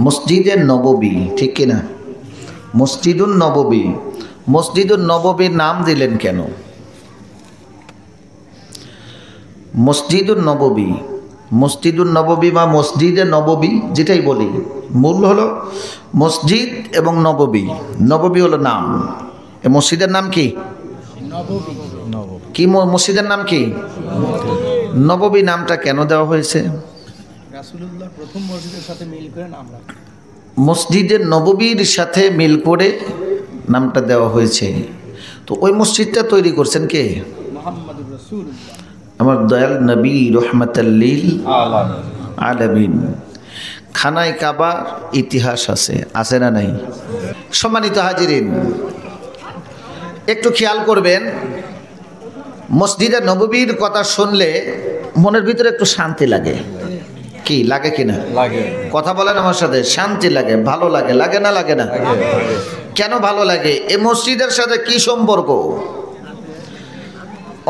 মসজিদে নববী, ঠিক কিনা? মসজিদুন নববী, মসজিদুন নববীর নাম দিলেন কেন? মসজিদুন নববী, মসজিদুন নববী বা মসজিদে নববী যেটাই বলি, মূল হলো মসজিদ এবং নববী। নববী হলো নাম। এই মসজিদের নাম কি? কি মসজিদের নাম কি? নববী নামটা কেন দেওয়া হয়েছে? রাসূলুল্লাহ প্রথম মসজিদের সাথে মিল করে নাম রাখা। মসজিদের নববীর সাথে মিল করে নামটা দেওয়া হয়েছে। তো ওই মসজিদটা তৈরি করছেন কে? মুহাম্মদুর রাসূলুল্লাহ, আমার দয়াল নবী রহমাতাল লিল আলামিন। খানায় কাবার ইতিহাস আছে, আছে না নাই? সম্মানিত হাজিরিন, একটু খেয়াল করবেন, মসজিদে নববীর কথা শুনলে মনের ভিতরে একটু শান্তি লাগে। কি লাগে কিনা? লাগে। কথা বলেন আমার সাথে। শান্তি লাগে, ভালো লাগে, লাগে না? লাগে না? কেন ভালো লাগে? এই মসজিদের সাথে কি সম্পর্ক?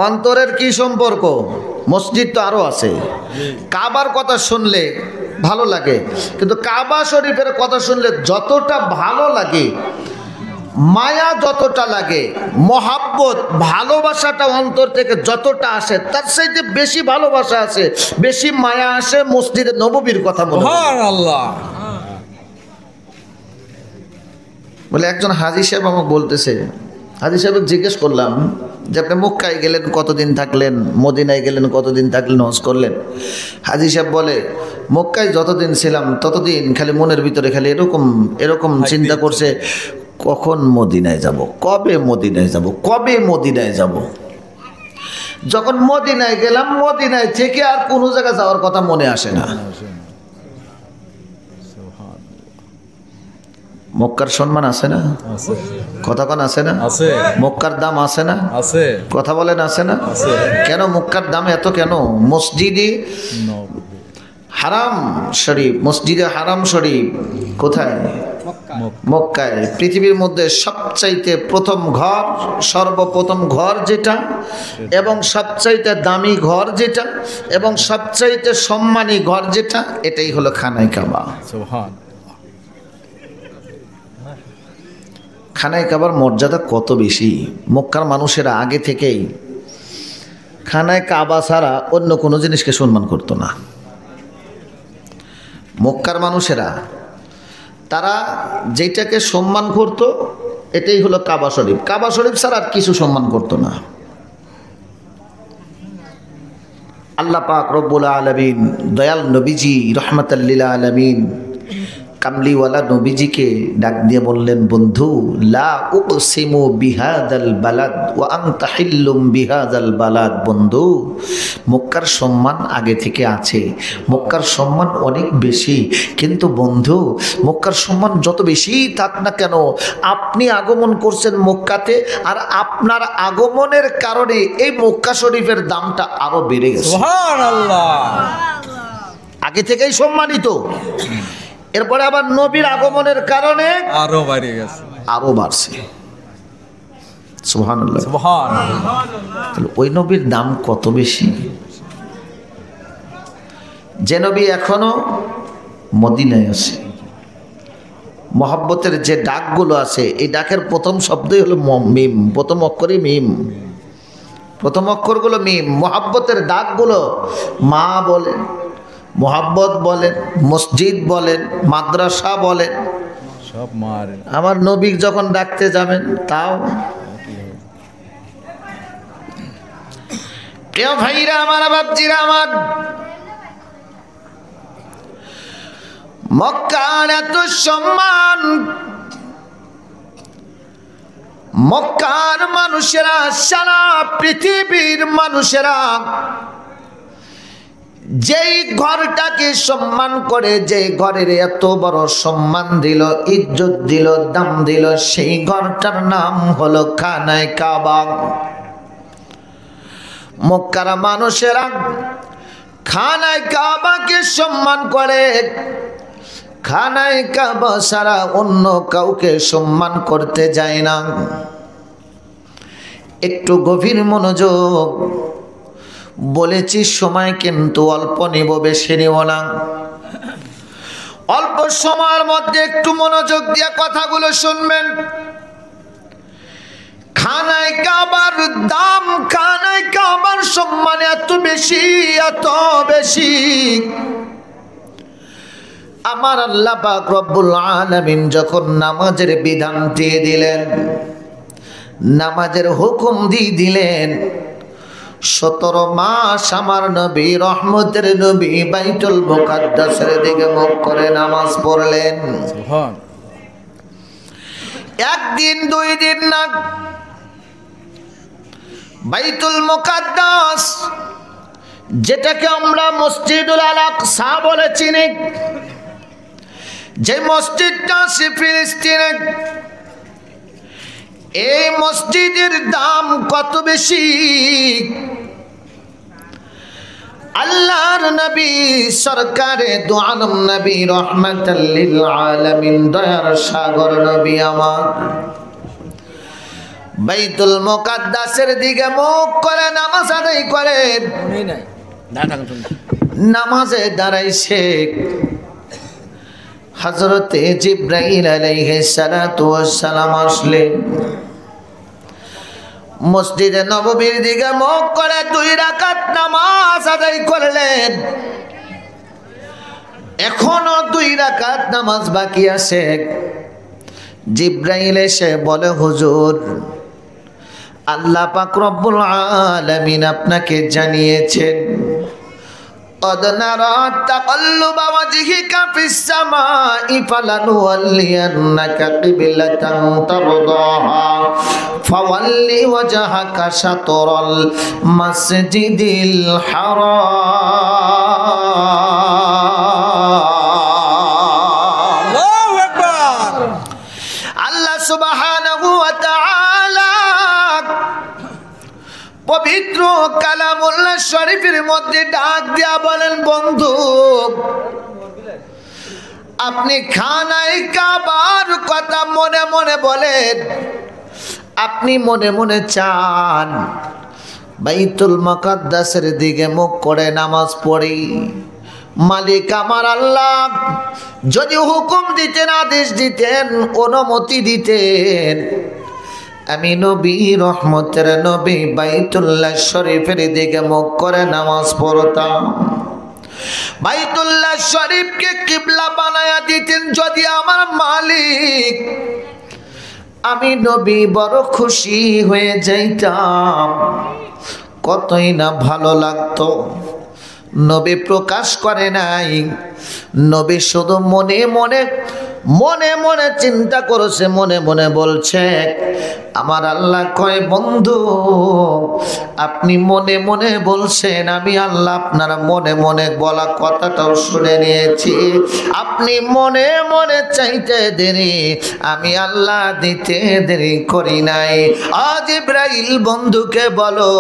অন্তরের কি সম্পর্ক? মসজিদ তো আরো আছে। কাবার কথা শুনলে ভালো লাগে, কিন্তু কাবা শরীফের কথা শুনলে যতটা ভালো লাগে, মায়া যতটা লাগে, মহাব্বত ভালোবাসাটা অন্তর থেকে যতটা আসে, তার চাইতে বেশি ভালোবাসা আছে, বেশি মায়া আসে মসজিদে নববীর কথা বলে। সুবহানাল্লাহ। বলে একজন হাজী সাহেব আমাকে বলতেছে, হাজী সাহেব জিজ্ঞেস করলাম যে আপনি মক্কায় গেলেন কতদিন থাকলেন, মদিনায় গেলেন কতদিন থাকলেন, হজ করলেন? হাজী সাহেব বলে মক্কায় যতদিন ছিলাম ততদিন খালি মনের ভিতরে খালি এরকম এরকম চিন্তা করছে, কখন মদিনায় যাব, কবে মদিনায় যাব, কবে মদিনায় যাব। যখন মদিনায় গেলাম, মদিনায় থেকে আর কোনো জায়গায় যাওয়ার কথা মনে আসে না। মক্কার সম্মান আছে না? কথা কোন আছে না? আছে। মক্কার দাম আছে না? আছে। কথা বলেন আছে না? আছে। কেন মক্কার দাম এত কেন? মসজিদে হারাম শরীফ, মসজিদে হারাম শরীফ কোথায়? মক্কায়। পৃথিবীর মধ্যে সবচাইতে প্রথম ঘর, সর্বপ্রথম ঘর যেটা, এবং সবচাইতে দামি ঘর যেটা, এবং সবচাইতে সম্মানী ঘর যেটা, এটাই হলো খানায় কাবা। সুবহানাল্লাহ। খানায় কাবার মর্যাদা কত বেশি! মক্কার মানুষেরা আগে থেকেই খানায় কাবা ছাড়া অন্য কোনো জিনিসকে সম্মান করতো না। মক্কার মানুষেরা তারা যেটাকে সম্মান করত এটাই হলো কাবা শরীফ। কাবা শরীফ ছাড়া আর কিছু সম্মান করতো না। আল্লাহ পাক রব্বুল আলামিন দয়াল নবীজি রহমাতাল লিল আলামিন কামলিওয়ালা নবীজিকে ডাক দিয়ে বললেন, বন্ধু লা উকসিমু বিহাদাল বালাদ ওয়া আনতা হিল্লুম বিহাদাল বালাদ। বন্ধু, মক্কার সম্মান আগে থেকে আছে, মক্কার সম্মান অনেক বেশি, কিন্তু বন্ধু মক্কার সম্মান যত বেশি থাক না কেন, আপনি আগমন করছেন মক্কাতে, আর আপনার আগমনের কারণে এই মক্কা শরীফের দামটা আরো বেড়ে গেছে। সুবহানাল্লাহ। আগে থেকেই সম্মানিত, এরপরে আবার নবীর আগমনের কারণে আরো বেড়ে গেছে, আরো বাড়ছে। সুবহানাল্লাহ। সুবহানাল্লাহ। তাহলে ওই নবীর দাম কত বেশি! যে নবী এখনো মদিনায় আছে, মহব্বতের যে ডাকগুলো আছে, এই ডাকের প্রথম শব্দই হলো মিম, প্রথম অক্ষরই মিম, প্রথম অক্ষরগুলো মিম। মহব্বতের ডাকগুলো মা বলেন, মোহাব্বত বলেন, মসজিদ বলেন, মাদ্রাসা বলেন, সব মারে। আমার নবী যখন ডাকতে যাবেন তাও। প্রিয় ভাইরা আমার, বাপজিরা আমার, মক্কার এত সম্মান, মক্কার মানুষেরা, সারা পৃথিবীর মানুষেরা যেই ঘরটাকে সম্মান করে, যে ঘরের এত বড় সম্মান দিল, ইজ্জত দিল, দাম দিল, সেই ঘরটার নাম হলো খানায় কাবা। মক্কার মানুষেরা খানায় কাবাকে সম্মান করে, খানায় কাবা ছাড়া অন্য কাউকে সম্মান করতে যায় না। একটু গভীর মনোযোগ, বলেছি সময় কিন্তু অল্প নিব, বেশি নিব না। অল্প সময়ের মধ্যে একটু মনোযোগ দিয়ে কথাগুলো শুনবেন। খানায় কাবার দাম, খানায় কাবার সম্মান এত বেশি, এত বেশি। আমার আল্লাহ পাক রব্বুল আলামিন যখন নামাজের বিধান দিয়ে দিলেন, নামাজের হুকুম দিয়ে দিলেন, 17 মাস আমার নবী রহমতের নবী বাইতুল মুকাদ্দাসের দিকে মুখ করে নামাজ পড়লেন। সুবহান। একদিন দুই দিন না, বাইতুল মুকাদ্দাস যেটাকে আমরা মসজিদুল আকসা বলে চিনি, যে মসজিদটা আছে ফিলিস্তিনে, এই মসজিদের দাম কত বেশি। আল্লাহর নবী সরকারে দু আলম নবী রহমাতাল লিল আলামিন দয়ার সাগর নবী আমার বাইতুল মুকাদ্দাসের দিকে মুখ করে নামাজ আদায় করেন। নামাজে দাঁড়াইছে, হযরতে জিবরাইল আলাইহিস সালাতু ওয়াস সালাম আসলেন। মসজিদে নববীর দিকে মুখ করে 2 রাকাত নামাজ আদায় করলেন। এখনো 2 রাকাত নামাজ বাকি আছে। জিবরাইল এসে বলে, হুজুর, আল্লাহ পাক রব্বুল আলামিন আপনাকে জানিয়েছেন, قد نرى تقلب وجهك في السماء فلنولينك قبلة ترضاها فول وجهك شطر المسجد الحرام. আল্লাহু আকবার। আল্লাহ সুবহানাহু ওয়া তাআলা পবিত্র কালামুল্লাহ শরীফের মধ্যে ডাক দিয়া বলেন, বন্ধু, আপনি খানায় কাবার কথা মনে মনে বলেন, আপনি মনে মনে চান বাইতুল মুকাদ্দাসের দিকে মুখ করে নামাজ পড়ি। মালিক আমার আল্লাহ যদি হুকুম দিতেন, আদেশ দিতেন, অনুমতি দিতেন, আমি নবী রহমতের নবী বাইতুল্লাহ শরীফের দিকে মুখ করে নামাজ পড়তাম। বাইতুল্লাহ শরীফকে কিবলা বানায়া দিতেন যদি আমার মালিক, আমি নবী বড় খুশি হয়ে যাইতাম, কতই না ভালো লাগতো। নবী প্রকাশ করে নাই, নবী শুধু মনে মনে মনে মনে চিন্তা করেছে, মনে মনে বলছে। আমার আল্লাহ কয়, বন্ধু, আপনি মনে মনে বলছেন, আমি আল্লাহ আপনার মনে মনে বলা কথাটাও শুনে নিয়েছি। আপনি মনে মনে চাইতে দেরি, আমি আল্লাহ দিতে দেরি করি নাই। আজ ইব্রাহিম বন্ধুকে বলো,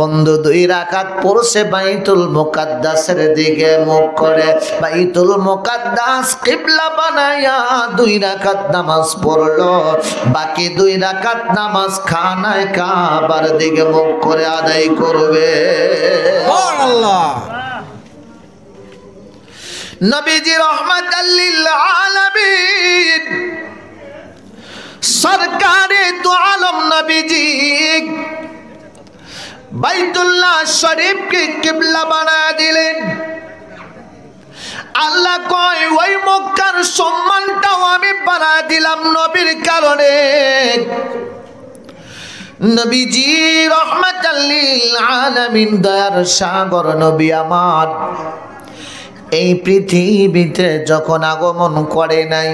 বন্ধু 2 রাকাত পড়ছে বাইতুল মুকাদ্দাসের দিকে মুখ করে, বাইতুল মুকাদ্দাস কিবলা বানায়া 2 রাকাত নামাজ পড়লো। বাকি 2 রাকাত নামাজ খানায় কাবার দিকে মুখ করে আদায় করবে। সুবহানাল্লাহ। নবীজি রহমাতাল লিল আলামিন সরকারে দু আলম নবীজি বাইতুল্লাহ শরীফকে কিবলা বানায়া দিলেন। আল্লাহ কয়, ওই মক্কার সম্মানটাও আমি বানায়া দিলাম নবীর কারণে। নবীজি রহমাতাল লিল আলামিন দয়ার সাগর নবী আমার এই পৃথিবীতে যখন আগমন করে নাই,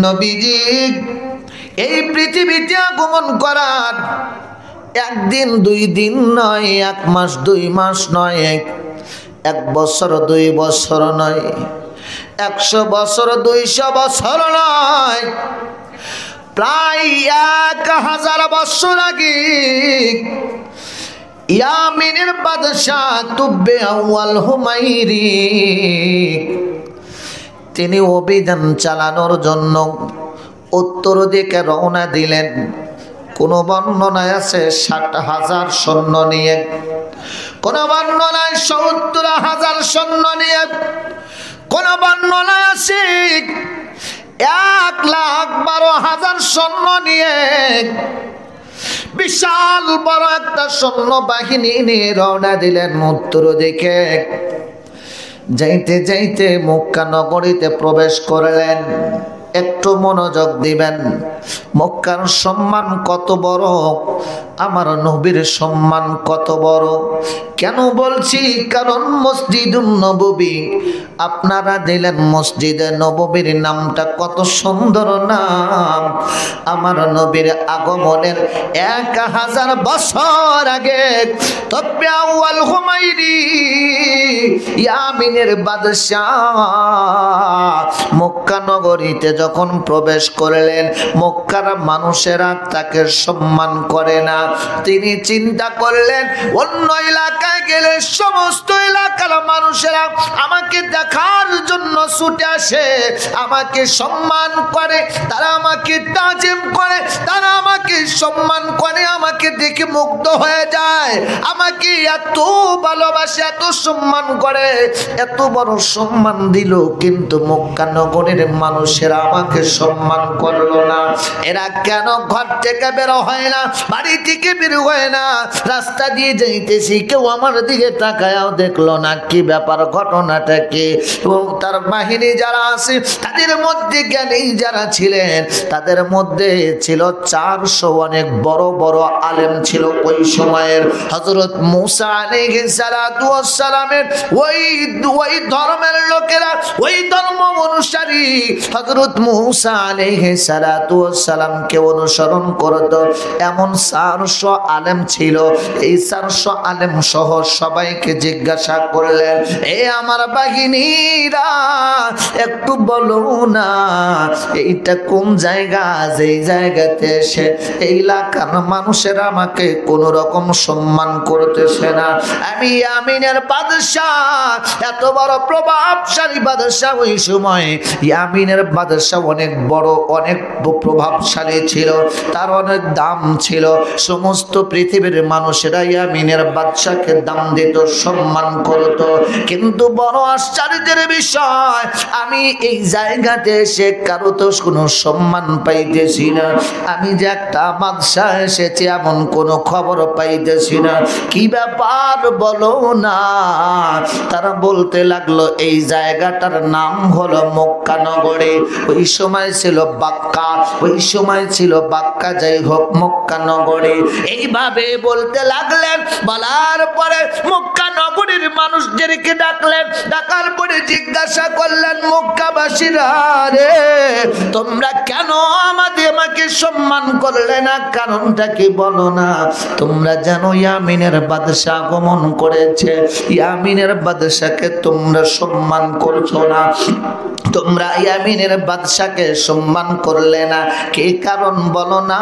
নবীজি এই পৃথিবীতে আগমন করার 1 দিন 2 দিন নয়, 1 মাস 2 মাস নয়, 1 বছর 2 বছর নয়, 100 বছর 200 বছর নয়, প্রায় 1000 বছর আগে ইয়ামিনের বাদশাহ তুব্বে আউয়াল হুমাইরি তিনি অভিযান চালানোর জন্য উত্তর দিকে রওনা দিলেন। কোন বর্ণনায় আছে 60,000 সৈন্য নিয়ে, কোন বর্ণনায় 70,000 সৈন্য নিয়ে, কোন বর্ণনায় আছে 1,12,000 সৈন্য নিয়ে বিশাল বড় একটা সৈন্য বাহিনী নিয়ে রওনা দিলেন উত্তর দিকে। যাইতে যাইতে মক্কা নগরীতে প্রবেশ করলেন। একটু মনোযোগ দিবেন, মক্কার সম্মান কত বড়, আমার নবীর সম্মান কত বড়। কেন বলছি? কারণ মসজিদুন নববী আপনারা দিলেন, মসজিদে নববীর নামটা কত সুন্দর নাম। আমার নবীর আগমনের 1000 বছর আগে তবে আউয়াল হুমাইরি ইয়ামিনের বাদশাহ মক্কা নগরীতে যখন প্রবেশ করলেন, মক্কার মানুষেরা তাকে সম্মান করে না। তিনি চিন্তা করলেন অন্য এলাকায় গেলে সমস্ত এলাকার মানুষেরা আমাকে দেখার জন্য ছুটে আসে, আমাকে সম্মান করে, তারা আমাকে তাজিম করে, তারা আমাকে সম্মান করে, আমাকে দেখে মুগ্ধ হয়ে যায়, আমাকে এত ভালোবাসে, এত সম্মান করে, এত বড় সম্মান দিল, কিন্তু মক্কা নগরের মানুষেরা আমাকে সম্মান করলো না। এরা কেন ঘর থেকে বের হয় না, বাড়ি থেকে বের হয় না, রাস্তা দিয়ে যাইতেছি কেউ আমার দিকে তাকায়াও দেখলো না, কি ব্যাপার, ঘটনাটা কি? এবং তার বাহিনী যারা আছে তাদের মধ্যে জ্ঞানী যারা ছিলেন তাদের মধ্যে ছিল 400 অনেক বড় বড় আলেম ছিল ওই সময়ের। হযরত মূসা আলাইহিস সালাতু ওয়াস সালামের ওই ধর্মের লোকেরা, ওই ধর্ম অনুসারী হযরত মূসা আলাইহিস সালাতু ওয়াস সালামকে অনুসরণ করত এমন 400 আলেম ছিল। এই 400 আলেম সহ সবাইকে জিজ্ঞাসা করলেন, এ আমার বাহিনীরা একটু বলো না এইটা কোন জায়গা, যেই জায়গাতে এসে এই এলাকার মানুষেরা আমাকে কোন রকম সম্মান করতেছে না। আমি ইয়ামিনের বাদশাহ, এত বড় প্রভাবশালী বাদশাহ ওই সময়। ইয়ামিনের বাদশাহ অনেক বড়, অনেক প্রভাবশালী ছিল, তার অনেক দাম ছিল। সমস্ত পৃথিবীর মানুষেরা ইয়ামিনের বাদশাকে দাম দিত, সম্মান করত। কিন্তু বড় আশ্চর্যের বিষয়, আমি এই জায়গাতে এসে কারো তো কোনো সম্মান পাইতেছি না। আমি যে একটা বাদশাহ এসেছি এমন কোনো খবর পাইতেছি না, কি ব্যাপার বলো না? তারা বলতে লাগলো এই জায়গাটার নাম হলো মক্কা নগরী। ওই সময় ছিল বাক্কা, ওই সময় ছিল বাক্কা, যাই হোক মক্কা নগরী। এইভাবে বলতে লাগলেন। বলার পরে মক্কা নগরীর মানুষদেরকে ডাকলেন, ডাকার পরে জিজ্ঞাসা করলেন, মক্কাবাসীরা রে, তোমরা কেন আমাকে সম্মান করলে না? কারণটা কি বলো না? তোমরা জানো ইয়ামিনের বাদশাহ আগমন করেছে, ইয়ামিনের বাদশাকে তোমরা সম্মান করছো না, তোমরা ইয়ামিনের বাদশাকে সম্মান করলে না, কি কারণ বলো না?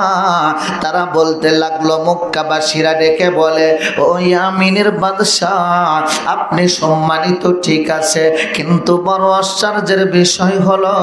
তারা বলতে লাগলো, মক্কাবাসীরা ডেকে বলে, ও ইয়ামিনের বাদশাহ আপনি সম্মানিত ঠিক আছে, কিন্তু বড় আশ্চর্যের বিষয় হলো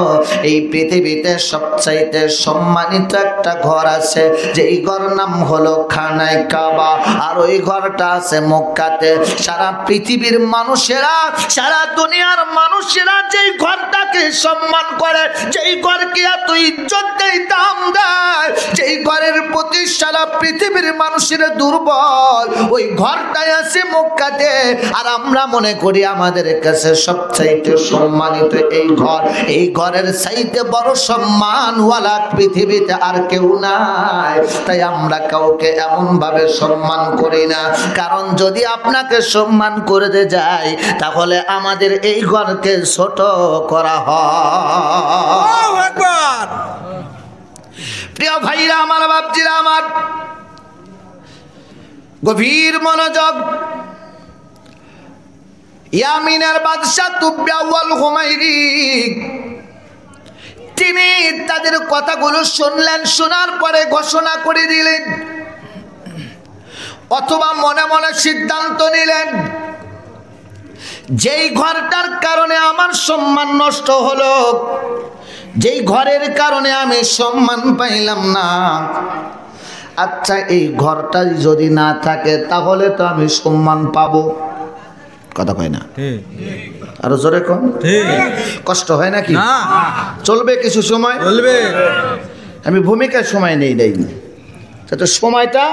এই পৃথিবীতে সবচাইতে সম্মানিত একটা ঘর আছে, যেই ঘর নাম হলো খানায় কাবা, আর ওই ঘরটা আছে মক্কাতে। সারা পৃথিবীর মানুষেরা, সারা দুনিয়ার মানুষেরা যেই ঘরটাকে সম্মান করে, যেই ঘরকে এত ইজ্জত দেয়, দাম দেয়, যেই ঘরের প্রতি সারা পৃথিবীর মানুষের দুর্বল, ওই ঘরটাই আছে মক্কাতে। আর আমরা মনে করি আমাদের কাছে সবচাইতে সম্মানিত এই ঘর, এই ঘরের চাইতে বড় সম্মানওয়ালা পৃথিবীতে আর কেউ নাই। তাই আমরা কাউকে এমন ভাবে সম্মান করি না, কারণ যদি আপনাকে সম্মান করতে যাই তাহলে আমাদের এই ঘরকে ছোট করা হয়। আল্লাহু আকবার। প্রিয় ভাইরা আমার, বাপজিরা আমার, গভীর মনোযোগ। ইয়ামিনের বাদশা তুব্বা ওয়াল হুমাইরি তিনি তাদের কথাগুলো শুনলেন, শোনার পরে ঘোষণা করে দিলেন, অথবা মনে মনে সিদ্ধান্ত নিলেন, যেই ঘরটার কারণে আমার সম্মান নষ্ট হলো, যেই ঘরের কারণে আমি সম্মান পাইলাম না, আচ্ছা এই ঘরটা যদি না থাকে তাহলে তো আমি সম্মান পাবো। কথা কয় না, আরো জোরে কম, কষ্ট হয় নাকি? চলবে কিছু সময়, চলবে। আমি ভূমিকার সময় নেই নাই, তো সময়টা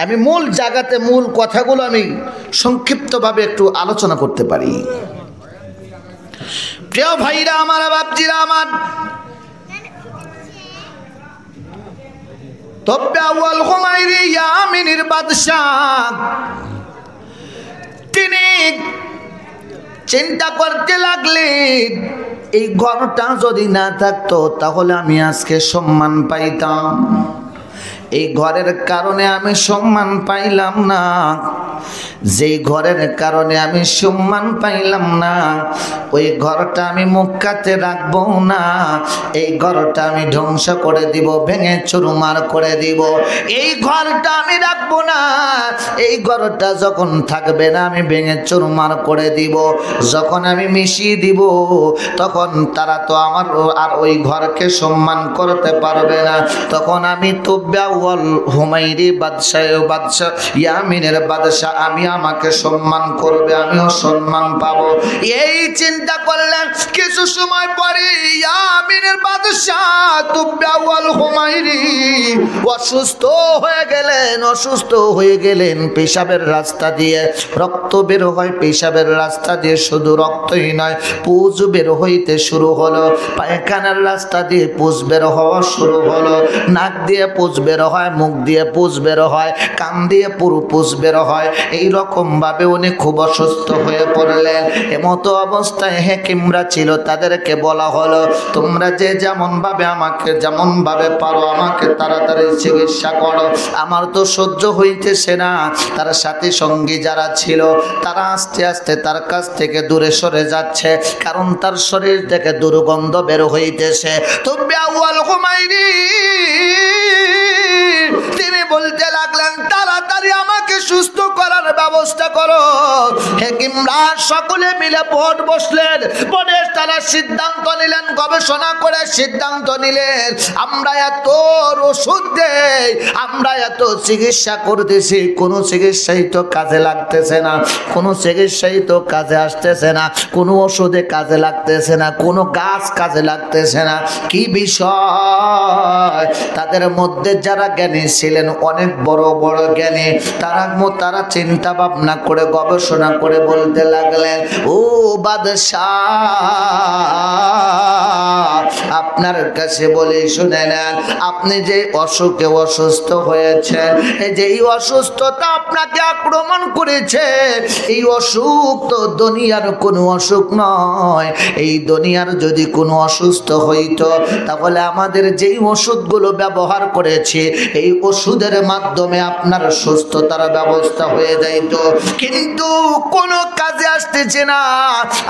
আমি মূল জায়গাতে মূল কথাগুলো আমি সংক্ষিপ্তভাবে একটু আলোচনা করতে পারি। প্রিয় ভাইরা আমার, বাপজিরা আমার, তবে আউয়াল হুমায়রি ইয়ামিনের বাদশাহ তিনি চিন্তা করতে লাগলেন, এই ঘরটা যদি না থাকতো তাহলে আমি আজকে সম্মান পাইতাম। এই ঘরের কারণে আমি সম্মান পাইলাম না, যেই ঘরের কারণে আমি সম্মান পাইলাম না, ওই ঘরটা আমি মক্কাতে রাখবো না, এই ঘরটা আমি ধ্বংস করে দিব, ভেঙে চুরমার করে দিব। এই ঘরটা আমি রাখবো না, এই ঘরটা যখন থাকবে না আমি ভেঙে চুরমার করে দিব। যখন আমি মিশিয়ে দিব তখন তারা তো আমার আর ওই ঘরকে সম্মান করতে পারবে না। তখন আমি তব্যা হুমায়রি বাদশাহ ইয়ামিনের বাদশাহ আমি আমাকে সম্মান করবে, আমিও সম্মান পাবো। এই চিন্তা করলেন। কিছু সময় পরে ইয়ামিনের বাদশাহ তব্যা হুমায়রি অসুস্থ হয়ে গেলেন। পেশাবের রাস্তা দিয়ে রক্ত বের হয়, পেশাবের রাস্তা দিয়ে শুধু রক্তই নয়, পুজ বের হইতে শুরু হলো, পায়খানার রাস্তা দিয়ে পুজ বের হওয়া শুরু হলো, নাক দিয়ে পুজ বের হয়, মুখ দিয়ে পুজ বের হয়, কান দিয়ে পুরো পুজ বের হয়। এইরকম ভাবে উনি খুব অসুস্থ হয়ে পড়লেন। এমতো অবস্থায় হাকিমরা ছিল, তাদেরকে বলা হলো তোমরা যে যেমন ভাবে পারো আমাকে তাড়াতাড়ি চিকিৎসা করো, আমার তো সহ্য হইতেছে না। তার সাথে সঙ্গী যারা ছিল তারা আস্তে আস্তে তার কাছ থেকে দূরে সরে যাচ্ছে, কারণ তার শরীর থেকে দুর্গন্ধ বের হইতেছে। তবে আউয়াল হুমায়রি তিনি বলতে লাগলেন তাড়াতাড়ি আমাকে সুস্থ করার ব্যবস্থা করো। হাকিমরা সকলে মিলে বোর্ড বসলেন, বোর্ডে তারা সিদ্ধান্ত নিলেন, গবেষণা করে সিদ্ধান্ত নিলেন আমরা এত ওষুধ দেই, আমরা এত চিকিৎসা করতেছি, কোনো চিকিৎসাই তো কাজে লাগতেছে না, কোনো চিকিৎসাই তো কাজে আসতেছে না, কোনো ওষুধে কাজে লাগতেছে না, কোনো গাছ কাজে লাগতেছে না। কি বিষয়? তাদের মধ্যে যারা জ্ঞানী ছিলেন, অনেক বড় বড় জ্ঞানী, তারা চিন্তা ভাবনা করে গবেষণা করে বলতে লাগলেন ও বাদশাহ, আপনার কাছে বলে শুনে নেন, আপনি যে অসুখে অসুস্থ হয়েছেন, যে এই অসুস্থতা আপনাকে আক্রমণ করেছে, এই অসুখ তো দুনিয়ার কোনো অসুখ নয়। এই দুনিয়ার যদি কোনো অসুস্থ হইতো তাহলে আমাদের যেই ওষুধগুলো ব্যবহার করেছি এই ওষুধের মাধ্যমে আপনার সুস্থতার ব্যবস্থা হয়ে যাইত, কিন্তু কোনো কাজে আসতেছে না।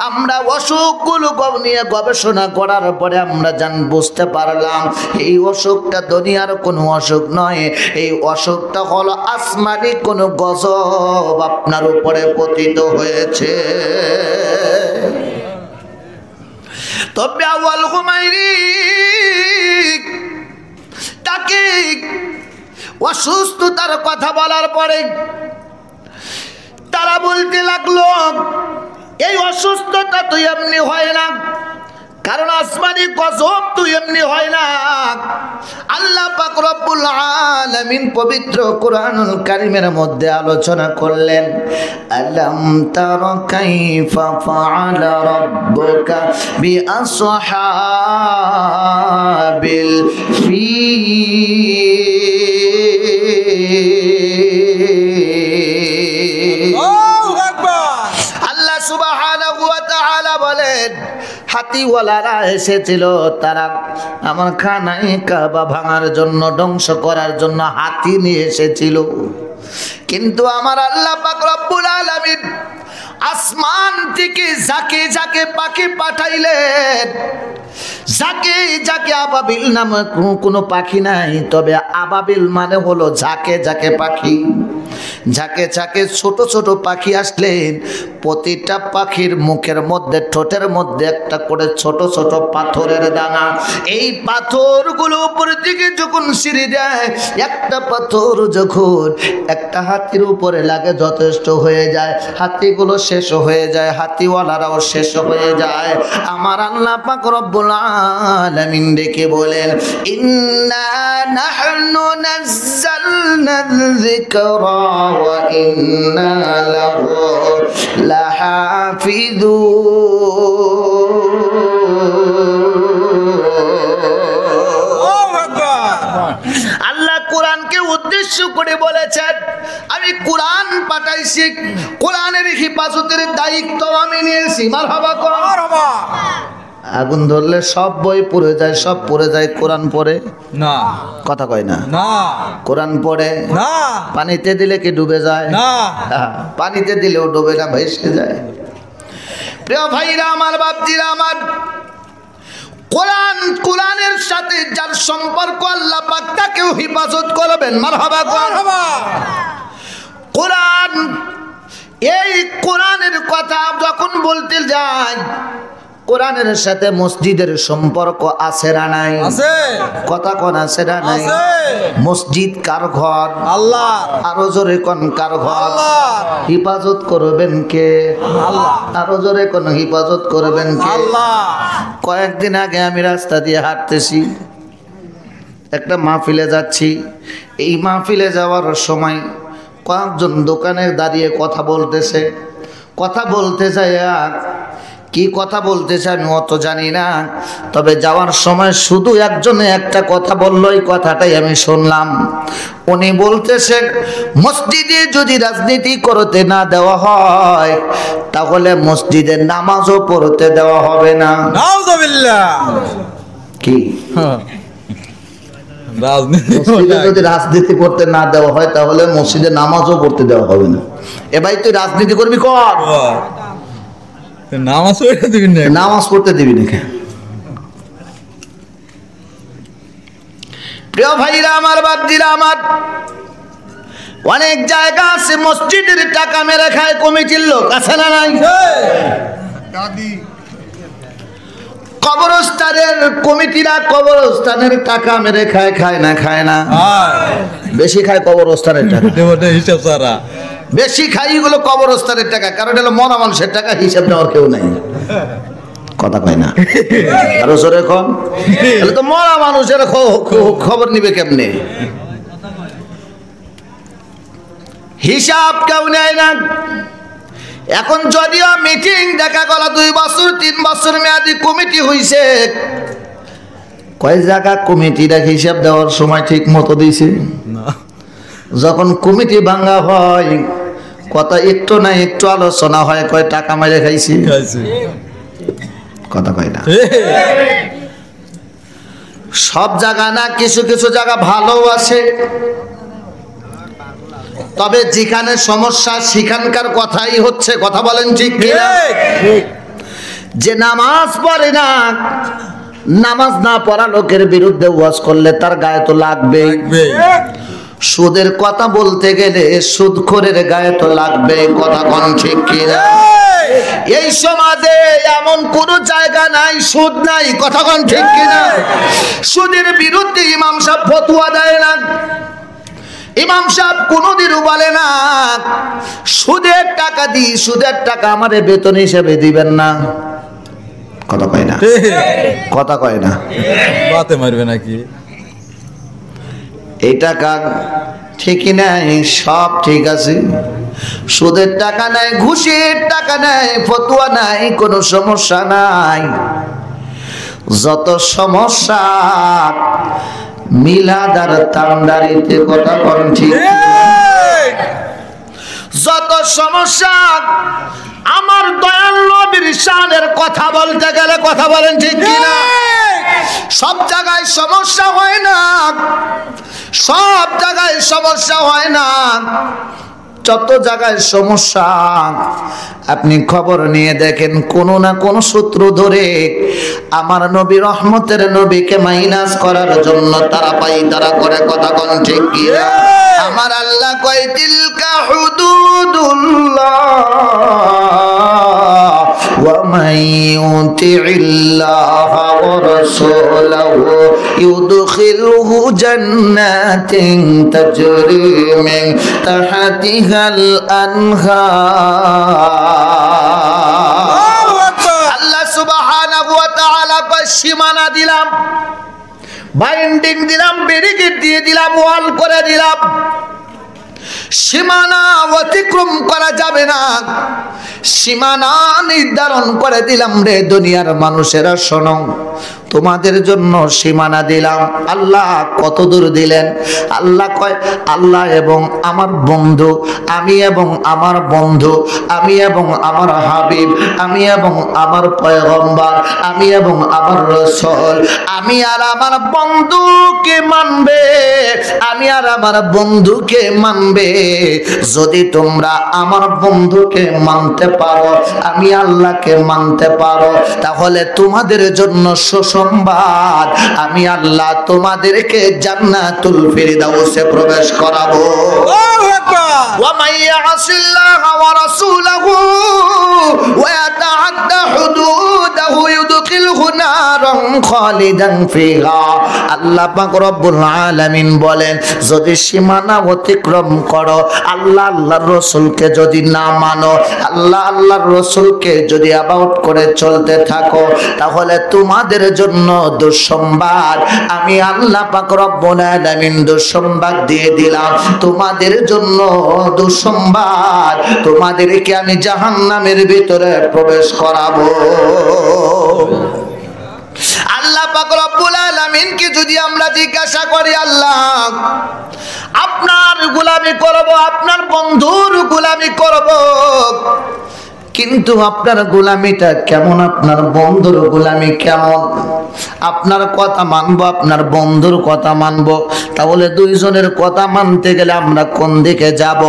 আমরা অসুখগুলো নিয়ে গবেষণা করার পরে আমরা বুঝতে পারলাম এই অসুখটা দুনিয়ার কোনো অসুখ নয়, এই অসুখটা হলো আসমানি কোনো গজব আপনার উপরে পতিত হয়েছে। তবে আউয়াল হুমায়রি তাকে অসুস্থতার কথা বলার পরে তারা বলতে লাগলো এই অসুস্থতা তো এমনি হয় না, কারণ আসমানি গজব তো এমনি হয় না। আল্লাহ পাক রব্বুল আলামিন পবিত্র কোরআনুল কারীমের মধ্যে আলোচনা করলেন আলাম তারা কাইফা ফাআলা রাব্বুকা বিআসহাবিল ফিল। আল্লাহ সুবহানাহু ওয়া তাআলা বলেন হাতিওয়ালারা এসেছিল, তারা আমার খানায় কাবা ভাঙার জন্য, ধ্বংস করার জন্য হাতি নিয়ে এসেছিল, কিন্তু আমার আল্লাহ পাক রব্বুল আলামিন আসমান থেকে যাকে যাকে পাখি পাঠাইলেন, যাকে যাকে আবাবিল নামে কোনো পাখি নাই, তবে আবাবিল মানে হলো যাকে যাকে পাখি। ঝাঁকে ঝাঁকে ছোট ছোট পাখি আসলেন। প্রতিটা পাখির মুখের মধ্যে, ঠোঁটের মধ্যে একটা করে ছোট ছোট পাথরের দানা। এই পাথরগুলো উপরের দিকে যখন সিঁড়ি দেয়, একটা পাথর যখন একটা হাতির উপরে লাগে যথেষ্ট হয়ে যায়। হাতিগুলো শেষ হয়ে যায়, হাতিওয়ালারাও শেষ হয়ে যায়। আমার আল্লাহ পাক রব্বুল আলামিন ডেকে বলেন, ইন্না নাহনু নাযালনা যিকরা ওয়া ইন্না লাহু লাহাফিযুন। আল্লাহ কোরআনকে উদ্দেশ্য করে বলেছেন, আমি কোরআন পাঠাইছি, কোরআনের হিফাজতের দায়িত্ব আমি নিয়েছি। মারহাবা কর। আগুন ধরলে সব বই পড়ে যায়, সব পড়ে যায়, কোরআন পড়ে না, কথা কয় না। না, কোরআন পড়ে না, পানিতে দিলে কি ডুবে যায়? না, পানিতে দিলেও ডুবে না, ভেসে যায়। প্রিয় ভাইরা আমার, বাপজিরা আমার, কোরআন, কোরআনের সাথে যার সম্পর্ক আল্লাহ পাক তাকেও হিফাজত করবেন। মারহাবা মারহাবা। কোরআন, এই কোরআনের কথা যখন বলতে যায়, কোরআনের সাথে মসজিদের সম্পর্ক আছে না নাই? আছে। কথা কোন আছে না নাই? মসজিদ কার ঘর? আল্লাহ। আরো জোরে কোন কার ঘর? আল্লাহ। হিফাজত করবেন কে? আল্লাহ। আরো জোরে কোন হিফাজত করবেন কে? আল্লাহ। কয়েকদিন আগে আমি রাস্তা দিয়ে হাঁটতেছি, একটা মাহফিলে যাচ্ছি। এই মাহফিলে যাওয়ার সময় কয়েকজন দোকানে দাঁড়িয়ে কথা বলতেছে। কথা বলতে যায়, কি কথা বলতেছে আমি অত জানি না, তবে যাওয়ার সময় শুধু একজনে একটা কথা বললো, এই কথাটাই আমি শুনলাম। উনি বলতেছে, মসজিদে যদি রাজনীতি করতে না দেওয়া হয়, তাহলে মসজিদে নামাজও পড়তে দেওয়া হবে না। নাউযুবিল্লাহ। কি মসজিদে যদি রাজনীতি করতে না দেওয়া হয়, তাহলে মসজিদে নামাজও পড়তে দেওয়া হবে না। এ ভাই, তুই রাজনীতি করবি কর, নামাজ পড়তে দিবি না, নামাজ পড়তে দিবি না। প্রিয় ভাইরা আমার, বাপজিরা আমার, অনেক জায়গা আছে মসজিদের টাকা মেরে খায় কমিটির লোক, আছে না নাই? কবরস্থানের কমিটিরা কবরস্থানের টাকা মেরে খায়, খায় না? খায় না? বেশি খায় কবরস্থানের টাকা, হিসাব সারা বেশি খাই এগুলো কবরস্থানের টাকা। কারণ হলো মরা মানুষের টাকা, হিসাব নেওয়ার কেউ নাই। কথা কয় না, আরো জোরে কম। তাহলে তো মরা মানুষের খবর নিবে কেমনে? হিসাব কেউ নেয় না। এখন যদিও মিটিং দেখা গেল 2 বছর 3 বছর মেয়াদি কমিটি হইছে, কয় জায়গা কমিটিরা হিসাব দেওয়ার সময় ঠিক মতো দিছে? যখন কমিটি ভাঙা হয়, কথা একটু না একটু আলোচনা হয়, কয় টাকা মেরে খাইছি। কথা কয় না। সব জায়গা না, কিছু কিছু জায়গা ভালো আছে, তবে যেখানে সমস্যা সেখানকার কথাই হচ্ছে। কথা বলেন ঠিক কিনা? যে নামাজ পড়ে না, নামাজ না পড়া লোকের বিরুদ্ধে ওয়াজ করলে তার গায়ে তো লাগবে। সুদের কথা বলতে গেলে সুদখোরের গায়ে তো লাগবে। কথা কোন ঠিক কিনা? এই সমাজে এমন কোন জায়গা নাই সুদ নাই। কথা কোন ঠিক কিনা? সুদের বিরুদ্ধে ইমাম সাহেব ফতোয়া দেয় না, ইমাম সাহেব কোনদিনও বলে না সুদের টাকা দিই, সুদের টাকা আমারে বেতন হিসেবে দিবেন না। কথা কয় না, কথা কয় না, বাতে মারবে নাকি? এই টাকা ঠিকই নাই, সব ঠিক আছে। সুদের টাকা নাই, ঘুষের টাকা নাই, ফতুয়া নাই, কোনো সমস্যা নাই। যত সমস্যা মিলাদার তান্ডারিতে। কথা কোন ঠিক? যত সমস্যা আমার দয়াল নবীর শানের কথা বলতে গেলে, কথা বলেন ঠিক কিনা? সব জায়গায় সমস্যা হয় না, সব জায়গায় সমস্যা হয় না। যত জায়গায় সমস্যা, আপনি খবর নিয়ে দেখেন কোনো না কোনো সূত্র ধরে আমার নবী রহমতের নবীকে মাইনাস করার জন্য তারা করে কথা কোন ঠিক কি না? আমার আল্লাহ কয় তিলকা হুদুদুল্লাহ ওয়া মান ইউতিইল্লাহা ওয়া রাসূলাহু ইউদখিলহু জান্নাতিন তাজরি মিন তাহতিহাল আনহার। আল্লাহ সুবহানাহু ওয়া তাআলা কয় সীমানা দিলাম, বাইন্ডিং দিলাম, ব্যারিকেড দিয়ে দিলাম, ওয়াল করে দিলাম, সীমানা অতিক্রম করা যাবে না। সীমানা নির্ধারণ করে দিলাম রে দুনিয়ার মানুষেরা, শোনো তোমাদের জন্য সীমানা দিলাম। আল্লাহ কত দূর দিলেন? আল্লাহ কয় আল্লাহ এবং আমার বন্ধু, আমি এবং আমার বন্ধু, আমি এবং আমার হাবিব, আমি এবং আমার পয়গম্বর, আমি এবং আমার রাসূল, আমি আর আমার বন্ধুকে মানবে, আমি আর আমার বন্ধুকে মানবে। যদি তোমরা আমার বন্ধুকে মানতে পারো, আমি আল্লাহকে মানতে পারো, তাহলে তোমাদের জন্য সুসংবাদ, আমি আল্লাহ তোমাদেরকে জান্নাতুল ফিরদাউসে প্রবেশ করাবো। আল্লাহু আকবার। ওয়া মান ইয়াসিল্লাহা ওয়া রাসূলাহু ওয়া ইয়াতাআদ্দা হুদুদাহু ইউদখিলহু নারান খালিদান ফিহা। আল্লাহ পাক রব্বুল আলামিন বলেন, যদি সীমানা অতিক্রম করো, আল্লাহ আল্লাহর রাসূলকে যদি না মানো, আল্লাহ আল্লাহর রাসূলকে যদি অ্যাবাউট করে চলতে থাকো, তাহলে তোমাদের জন্য দুঃসংবাদ, আমি আল্লাহ পাক রব্বুল আলামিন দুঃসংবাদ দিয়ে দিলাম। তোমাদের জন্য দুঃসংবাদ, তোমাদেরকে আমি জাহান্নামের ভিতরে প্রবেশ করাবো। আল্লাহ পাক রব্বুল আলামিনকে যদি আমরা জিজ্ঞাসা করি, আল্লাহ আপনার গোলামি করব, আপনার বন্ধুর গোলামি করব, কিন্তু আপনার গোলামিটা কেমন, আপনার বন্ধুর গোলামি কেমন? আপনার কথা মানবো, আপনার বন্ধুর কথা মানবো, তাহলে দুইজনের কথা মানতে গেলে আমরা কোন দিকে যাব?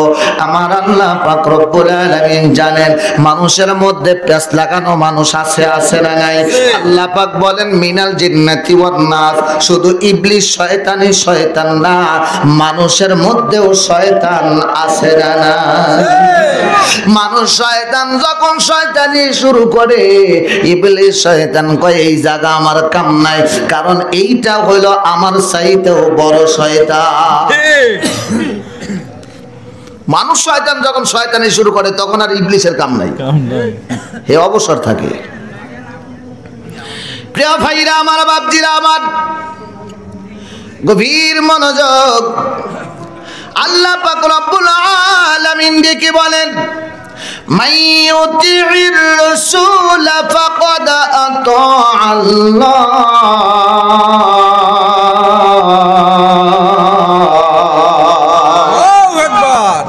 আমার আল্লাহ পাক রব্বুল আলামিন জানেন মানুষের মধ্যে প্যাঁচ লাগানো মানুষ আছে না নাই? আল্লাহ পাক বলেন মিনাল জিন্নাতি ওয়ান নাস, শুধু ইবলিস শয়তানি শয়তান না, মানুষের মধ্যেও শয়তান আছে না নাই? মানুষ শয়তান যখন শয়তানি শুরু করে, ইবলিস শয়তান কয় এই জায়গা আমার কাম নাই, কারণ এইটা হলো আমার চাইতেও বড় শয়তান। মানুষ শয়তান যখন শয়তানি শুরু করে, তখন আর ইবলিসের কাম নাই, হে অবসর থাকে। প্রিয় ভাইরা আমার, বাপজিরা আমার, গভীর মনোযোগ। আল্লাহ পাক রব্বুল আলামিন ডেকে বলেন, মান ইউতিইর রাসূল ফাকাদ আতা আল্লাহ। আল্লাহু আকবার।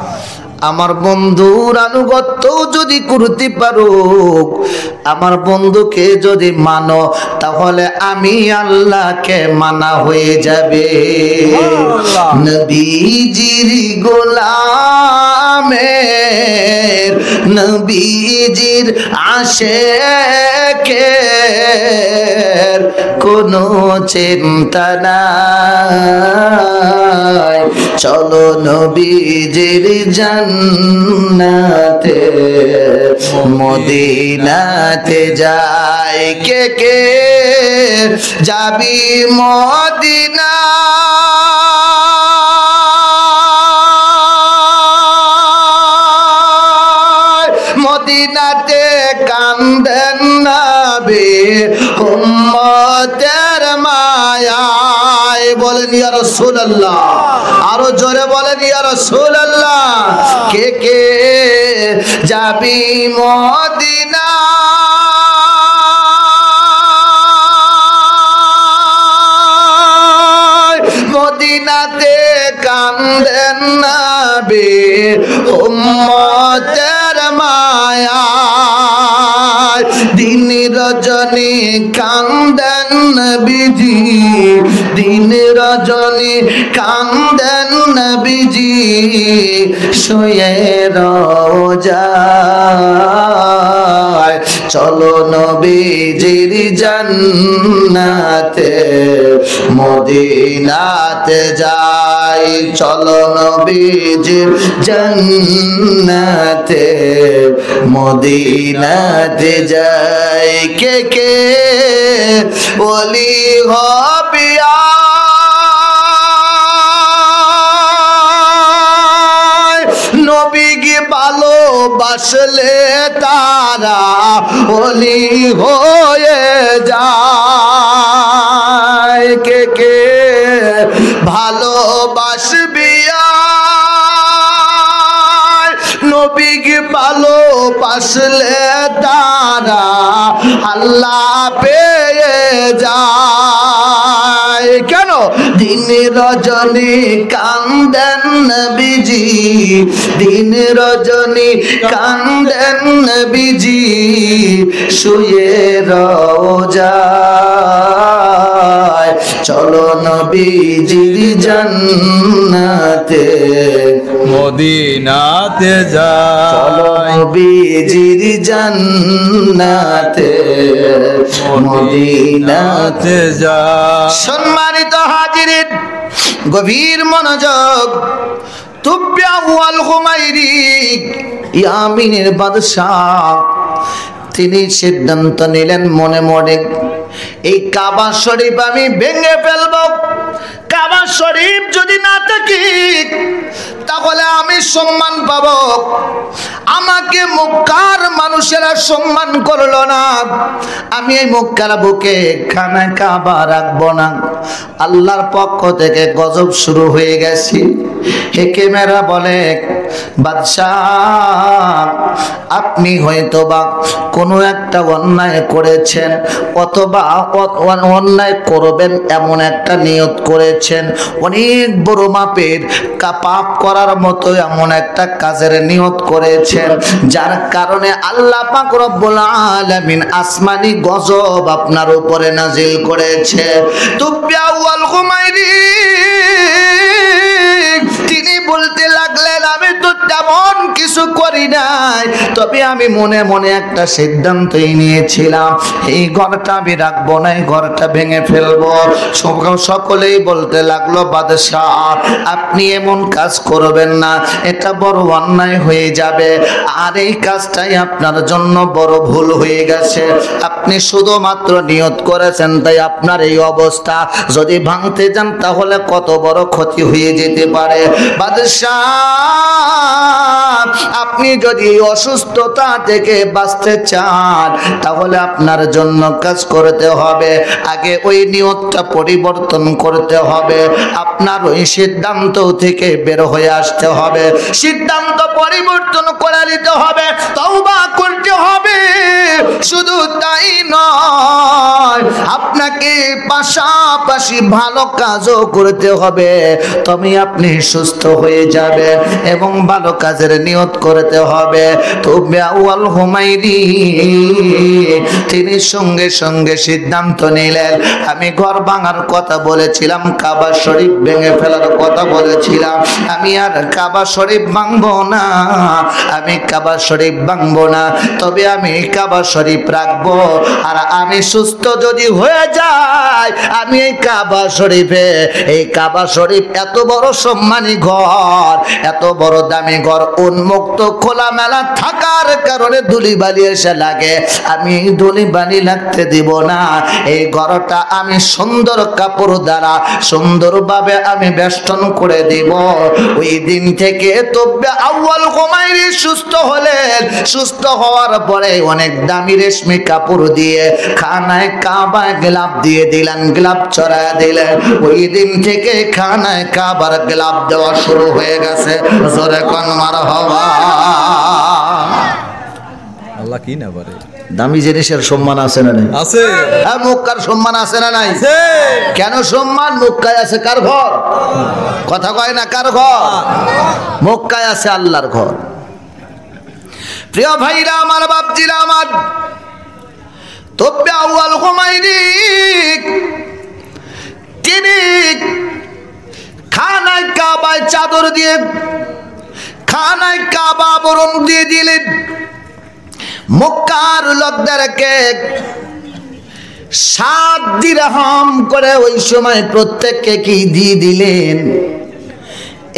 আমার বন্ধুর আনুগত্য যদি করতে পারো, আমার বন্ধুকে যদি মানো, তাহলে আমি আল্লাহকে মানা হয়ে যাবে। নবীজির গোলামের, নবীজির আশিকের কোনো চিন্তা নাই। চলো নবীজির জান্নাতে মদিনাতে যাই। কে কে যাবি মদিনা? মদিনাতে কান্দেন নবী উম্মতের মায়ায়। বলেন ইয়া রাসূলুল্লাহ, আরো জোরে বলেন ইয়া রাসূলুল্লাহ। কে কে যাবি মদিনা? মদিনাতে কান্দেন নবী উম্মতের মায়ায়। দিন রজনী কান্দেন নবীজি, দিন রজনী কান্দেন নবীজি, শুয়ে রোজায়। চলো নবীজির জান্নাতে মদিনাতে যাই, চলো নবীজির জান্নাতে মদিনাতে যাই। কে কে ওলি হবে নবীকে ভালোবাসলে তারা ওলি হয়ে যায়। কে কে ভালোবাসবি নবীকে ভালোবাসলে তারা আল্লাহ পেয়ে যায়। কেন? দিন রজনী কান্দেন নবীজি, দিন রজনী কান্দেন নবীজি, শুয়ে রোজায়। চলো নবীজির জান্নাতে মদিনাতে যাই, চলো নবীজির জান্নাতে মদিনাতে যাই। সম্মানিত হাজিরিন, গভীর মনোযোগ। তুব্বা ওয়াল হুমাইরি ইয়ামিনের বাদশাহ তিনি সিদ্ধান্ত নিলেন মনে মনে, এই কাবা শরীফ আমি ভেঙে ফেলব। কাবা শরীফ যদি না থাকি তাহলে আমি সম্মান পাব। আমাকে মক্কার মানুষেরা সম্মান করলো না, আমি এই মক্কার বুকে খানা কাবা রাখবো না। আল্লাহর পক্ষ থেকে গজব শুরু হয়ে গেছে। হেকেমেরা বলে, বাদশাহ আপনি হয়তোবা কোনো একটা অন্যায় করেছেন, অথবা অন্যায় করবেন এমন একটা নিয়ত করেছেন, অনেক বড় মাপের পাপ করার মতো এমন একটা কাজের নিয়ত করেছেন, যার কারণে আল্লাহ পাক রব্বুল আলামিন আসমানি গজব আপনার উপরে নাজিল করেছে। তুব্বা ওয়াল হুমাইরি তিনি বলতে লাগলেন, আমি তো তেমন কিছু করি নাই, তবে আমি মনে মনে একটা সিদ্ধান্তই নিয়েছিলাম, এই ঘরটা আমি রাখবো না, এই ঘরটা ভেঙে ফেলবো। সকলেই বলতে লাগলো, বাদশাহ আপনি এমন কাজ করবেন না, এটা বড় অন্যায় হয়ে যাবে, আর এই কাজটাই আপনার জন্য বড় ভুল হয়ে গেছে। আপনি শুধুমাত্র নিয়ত করেছেন তাই আপনার এই অবস্থা, যদি ভাঙতে যান তাহলে কত বড় ক্ষতি হয়ে যেতে পারে। বাদশাহ আপনি যদি অসুস্থতা থেকে বাঁচতে চান তাহলে আপনার জন্য কাজ করতে হবে, আগে ওই নিয়তটা পরিবর্তন করতে হবে, আপনার ওই সিদ্ধান্ত থেকে বের হয়ে আসতে হবে, সিদ্ধান্ত পরিবর্তন করে নিতে হবে, তওবা করতে হবে। শুধু তাই নয়, আপনাকে পাশাপাশি ভালো কাজও করতে হবে, তবে আপনি সুস্থ হয়ে যাবে এবং ভালো কাজের নিয়ত করতে হবে। তুব্বা ওয়াল হুমাইরি তিনি সঙ্গে সঙ্গে সিদ্ধান্ত নিলেন, আমি ঘর ভাঙার কথা বলেছিলাম, কাবা শরীফ ভেঙে ফেলার কথা বলেছিলাম, আমি আর কাবা শরীফ ভাঙবো না, আমি কাবা শরীফ ভাঙবো না, তবে আমি কাবা শরীফ রাখবো। আর আমি সুস্থ যদি হয়ে যাই, আমি এই কাবা শরীফে, এই কাবা শরীফ এত বড় সম্মানী ঘর, এত বড় দামি ঘর, উন্মুক্ত খোলামেলা থাকার কারণে ধুলিবালি এসে লাগে, আমি ধুলিবালি লাগতে দিব না। এই ঘরটা আমি সুন্দর কাপড় দ্বারা সুন্দরভাবে আমি বেষ্টন করে দিব। ওই দিন থেকে তুব্বা ওয়াল হুমাইরি সুস্থ হলেন। সুস্থ হওয়ার পরে অনেক দামি রেশমি কাপড় দিয়ে খানায় কাবায় গ্লাভ দিয়ে দিলেন, গ্লাভ চড়ায় দিলেন। ওই দিন থেকে খানায় কাবার গ্লাভ দেওয়া শুরু হয়ে গেছে। জোরে কোন মারহাবা। আল্লাহ কি না পারে। দামি জিনিসের সম্মান আছে না নাই? আছে। হ্যাঁ, মক্কার সম্মান আছে না নাই? আছে। কেন সম্মান? মক্কায় আছে কার ঘর? কথা কয় না, কার ঘর? মক্কায় আছে আল্লাহর ঘর। প্রিয় ভাইরা আমার, বাপজিরা আমার, তবে আউয়াল হুমায়ুনি তিনি খানায় কাবায় চাদর দিয়ে খানায় কাবা বরণ দিয়ে দিলেন। মক্কার লোকদেরকে 7 দিরহাম করে ওই সময় প্রত্যেককে কি দিয়ে দিলেন।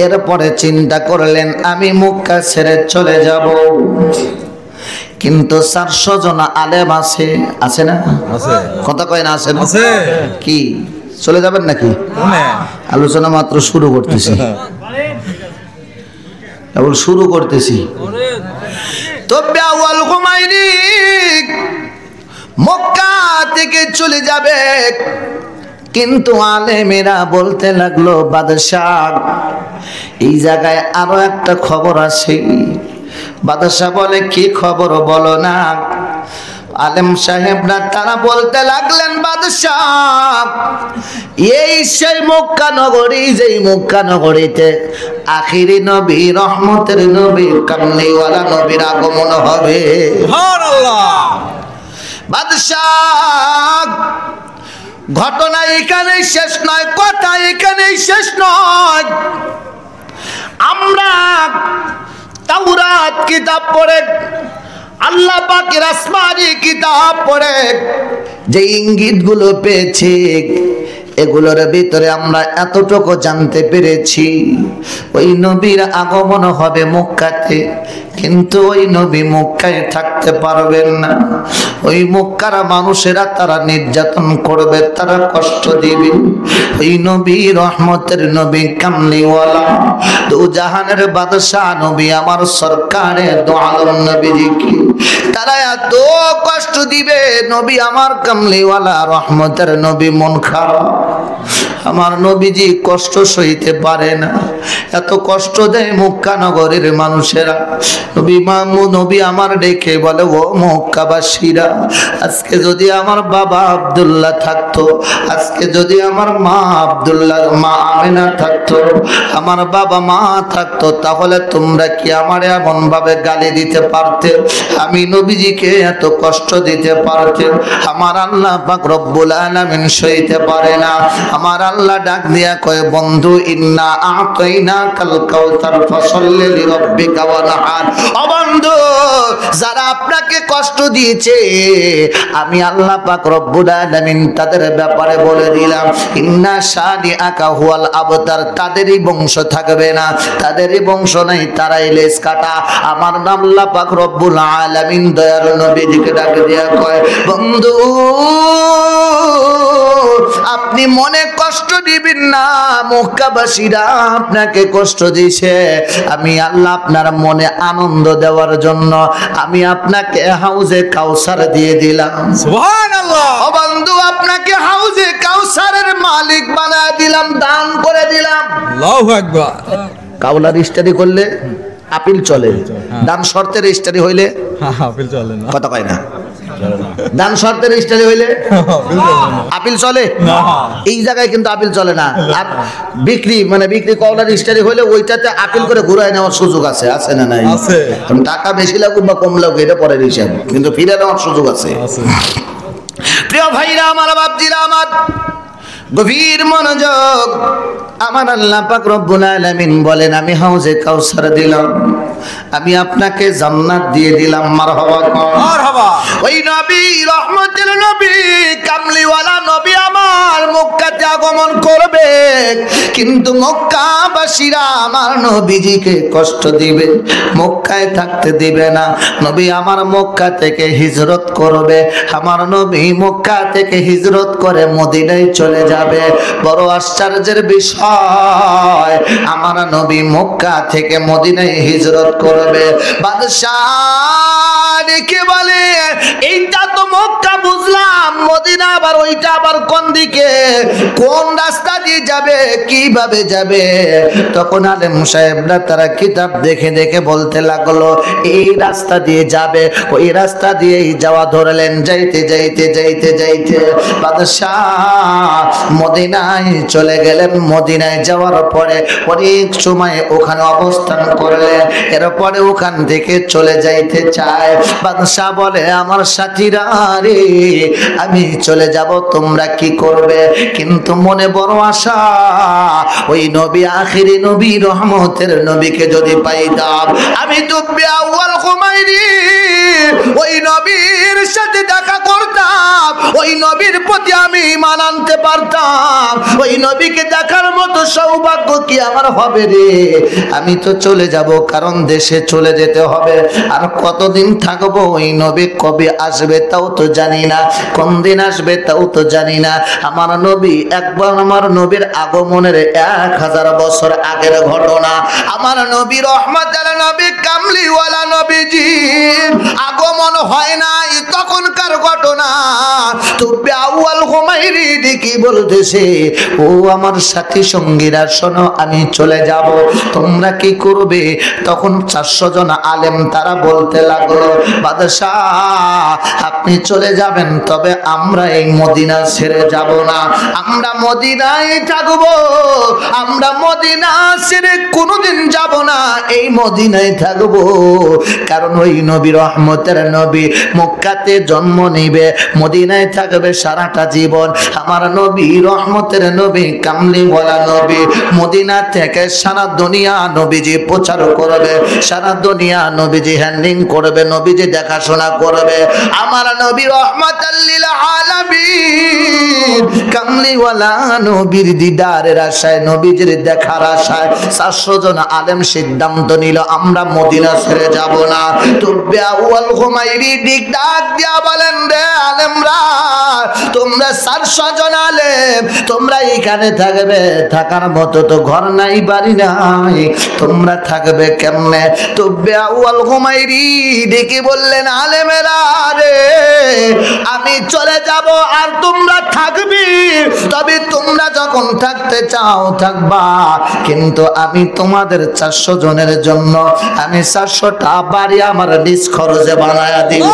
এরপরে চিন্তা করলেন আমি মক্কা ছেড়ে চলে যাব, কিন্তু 400 জন আলেম আছে না? কথা কয় না? আছে না? কি চলে যাবেন নাকি? আলোচনা মাত্র শুরু করতেছি, কেবল শুরু করতেছি। তবে আউয়াল হুমায়ুনি মক্কা থেকে চলে যাবে, কিন্তু আলেমেরা বলতে লাগলো বাদশাহ এই জায়গায় আরো একটা খবর আছে। বাদশাহ বলে কি খবর বলো না। আলেম সাহেবরা তারা বলতে লাগলেন বাদশাহ এই সেই মক্কা নগরী, যেই মক্কা নগরীতে আখিরি নবী রহমতের নবী কামলিওয়ালা নবীর আগমন হবে। সুবহানাল্লাহ। বাদশাহ ঘটনা এখানেই শেষ নয়, কথা এখানেই শেষ নয়। আমরা তাওরাত কিতাব পড়ে, আল্লাহ পাকের আসমানি কিতাব পড়ে যে ইঙ্গিতগুলো পেয়েছি এগুলোর ভিতরে আমরা এতটুকু জানতে পেরেছি ওই নবীর আগমন হবে মক্কাতে, কিন্তু ওই নবী মক্কায় থাকতে পারবেন না। ওই মক্কার মানুষেরা তারা নির্যাতন করবে, তারা কষ্ট দিবে। ওই নবী রহমতের নবী কামলিওয়ালা দু জাহানের বাদশাহ নবী আমার সরকারে দু আলম নবীজিকে তারা এত কষ্ট দিবে। নবী আমার কামলিওয়ালা রহমতের নবী মন খারাপ, আমার নবীজি কষ্ট সইতে পারে না, এত কষ্ট দেয় মক্কা নগরের মানুষেরা। নবী আমার ডেকে বলে ও মক্কাবাসীরা, আজকে যদি আমার বাবা আব্দুল্লাহ থাকতো, আজকে যদি আমার মা আব্দুল্লাহ মা আমেনা থাকতো, আমার বাবা মা থাকতো, তাহলে তোমরা কি আমার এমন ভাবে গালি দিতে পারতে? আমি নবীজিকে এত কষ্ট দিতে পারতে? আমার আল্লাহ পাক রব্বুল আলামিন সইতে পারে না। আমার আল্লাহ ডাক দিয়া কয় বন্ধু ইন্না আতাইনাকাল কাউসার ফাসাল্লি লিরাব্বিকা ওয়ানহার। ও বন্ধু, যারা আপনাকে কষ্ট দিয়েছে আমি আল্লাহ পাক রব্বুল আলামিন তাদের ব্যাপারে বলে দিলাম ইন্না শানিআকা হুয়াল আবতার, তাদেরই বংশ থাকবে না, তাদেরই বংশ নাই, তারাই লেজ কাটা। আমার নাম আল্লাহ পাক রব্বুল আলামিন দয়ার নবীজিকে ডাক দিয়া কয় বন্ধু আপনি মনে কষ্ট দিবেন না, মক্কাবাসীরা আপনাকে কষ্ট দিয়েছে, আমি আল্লাহ আপনার মনে আনন্দ দেওয়ার জন্য আমি আপনাকে হাউজে কাউসার দিয়ে দিলাম। সুবহানাল্লাহ। ও বন্ধু আপনাকে হাউজে কাউসারের মালিক বানায় দিলাম, দান করে দিলাম। আল্লাহু আকবার। কাউলার স্টাডি করলে আপিল চলে, দান শর্তের স্টাডি হইলে আপিল চলে না। কথা কয় না? দান শর্তের স্টাডি হইলে আপিল চলে না। এই জায়গায় কিন্তু আপিল চলে না। বিক্রি কওলার স্টাডি হইলে ওইটাতে আপিল করে ঘুরায় নেওয়ার সুযোগ আছে, আছে না নাই? আছে। টাকা বেশি লাগুক বা কম লাগুক এটা পরের হিসাব, কিন্তু ফিরে নেওয়ার সুযোগ আছে। প্রিয় ভাইরা আমার, বাপজিরা আমার, গভীর মনোযোগ। আমার আল্লাহ পাক রব্বুল আলামিন বলেন আমি হাউজে কাউসার দিলাম, আমি আপনাকে জান্নাত দিয়ে দিলাম। মারহাবা মারহাবা। ওই নবী রহমতের নবী কামলিওয়ালা নবী আমার মক্কাতে আগমন করবে, কিন্তু মক্কাবাসীরা আমার নবীজিকে কষ্ট দিবে, মক্কায় থাকতে দিবে না। নবী আমার মক্কা থেকে হিজরত করবে, আমার নবী মক্কা থেকে হিজরত করে মদিনায় চলে যাবে। বড় আশ্চর্যের বিষয়, আমার নবী মক্কা থেকে মদিনায় হিজরত করবে। বাদশাহ দেখে বলে এইটা তো মক্কা বুঝলাম, মদিনা আবার ওইটা আবার কোন দিকে, কোন রাস্তা দিয়ে যাবে, কিভাবে যাবে? তখন আলেম সাহেবরা তারা কিতাব দেখে দেখে বলতে লাগলো এই রাস্তা দিয়ে যাবে, ওই রাস্তা দিয়েই যাওয়া ধরলেন। যাইতে যাইতে যাইতে যাইতে বাদশাহ মদিনায় চলে গেলেন। মদিনায় যাওয়ার পরে অনেক সময় ওখানে অবস্থান করলেন, এরপরে ওখান থেকে চলে যাইতে চায়। বাদশা বলে আমার সাথীরা রে আমি চলে যাব, তোমরা কি করবে? কিন্তু মনে বড় আশা, ওই নবী আখিরি নবী রহমতের নবীকে যদি পাইতাম, আমি তুব্বি আউয়াল খুমাইরি ওই নবীর সাথে দেখা করতাম, ওই নবীর প্রতি আমি ঈমান আনতে পারতাম, ওই নবীকে দেখার মতো সৌভাগ্য কি আমার হবে রে? আমি তো চলে যাব, কারণ দেশে চলে যেতে হবে। আর কতদিন থাকবো? ওই নবী কবে আসবে তাও তো জানি না, কোন দিন আসবে তাও তো জানি না। আমার নবী একবার, আমার নবীর আগমনের 1000 বছর আগের ঘটনা। আমার নবী রহমতের নবী কামলিওয়ালা নবীজি আগমন হয় নাই, তখনকার ঘটনা। তুব্বি আউয়াল খুমাইরি কি বলতেছে, ও আমার সাথী সঙ্গীরা শোনো, আমি চলে যাব, তোমরা কি করবে? তখন 400 জন আলেম তারা বলতে লাগলো, বাদশাহ আপনি চলে যাবেন, তবে আমরা এই মদিনা ছেড়ে যাব না, আমরা মদিনায় থাকবো, আমরা মদিনা ছেড়ে কোনোদিন যাব না, এই মদিনায় থাকবো। কারণ ওই নবী রহমতের নবী মক্কাতে জন্ম নিবে, মদিনায় থাকবে সারাটা জীবন। আমার নবী রহমতের নবী কামলিওয়ালা নবী মদিনা থেকে সারা দুনিয়া নবীজি প্রচার করবে, সারা দুনিয়া নবীজি হ্যান্ডিং করবে, নবীজি দেখাশোনা করবে। আমার নবী রহমাতাল লিল আলামিন কামলিওয়ালা নবীর দিদারের আশায়, নবীজির দেখার আশায় 400 জন আলেম সিদ্ধান্ত নিল আমরা মদিনা ছেড়ে যাব না। তুব্বি আউয়াল খুমাইরি ডাক দিয়া বলেন, রে আলেমরা, তোমরা 400 জন আলেম তোমরা এখানে থাকবে, থাকার মতো তো ঘর নাই, বাড়ি নাই, তোমরা থাকবে কেমনে? তুব্বি আউয়াল খুমাইরি ডেকে বললেন, আলেমেরা রে আমি চলে যাব, আর তোমরা থাকবি, তবে তোমরা যখন থাকতে চাও থাকবা, কিন্তু আমি তোমাদের 400 জনের জন্য আমি 400টা বাড়ি আমার নিজ খরচে বানায়া দিব।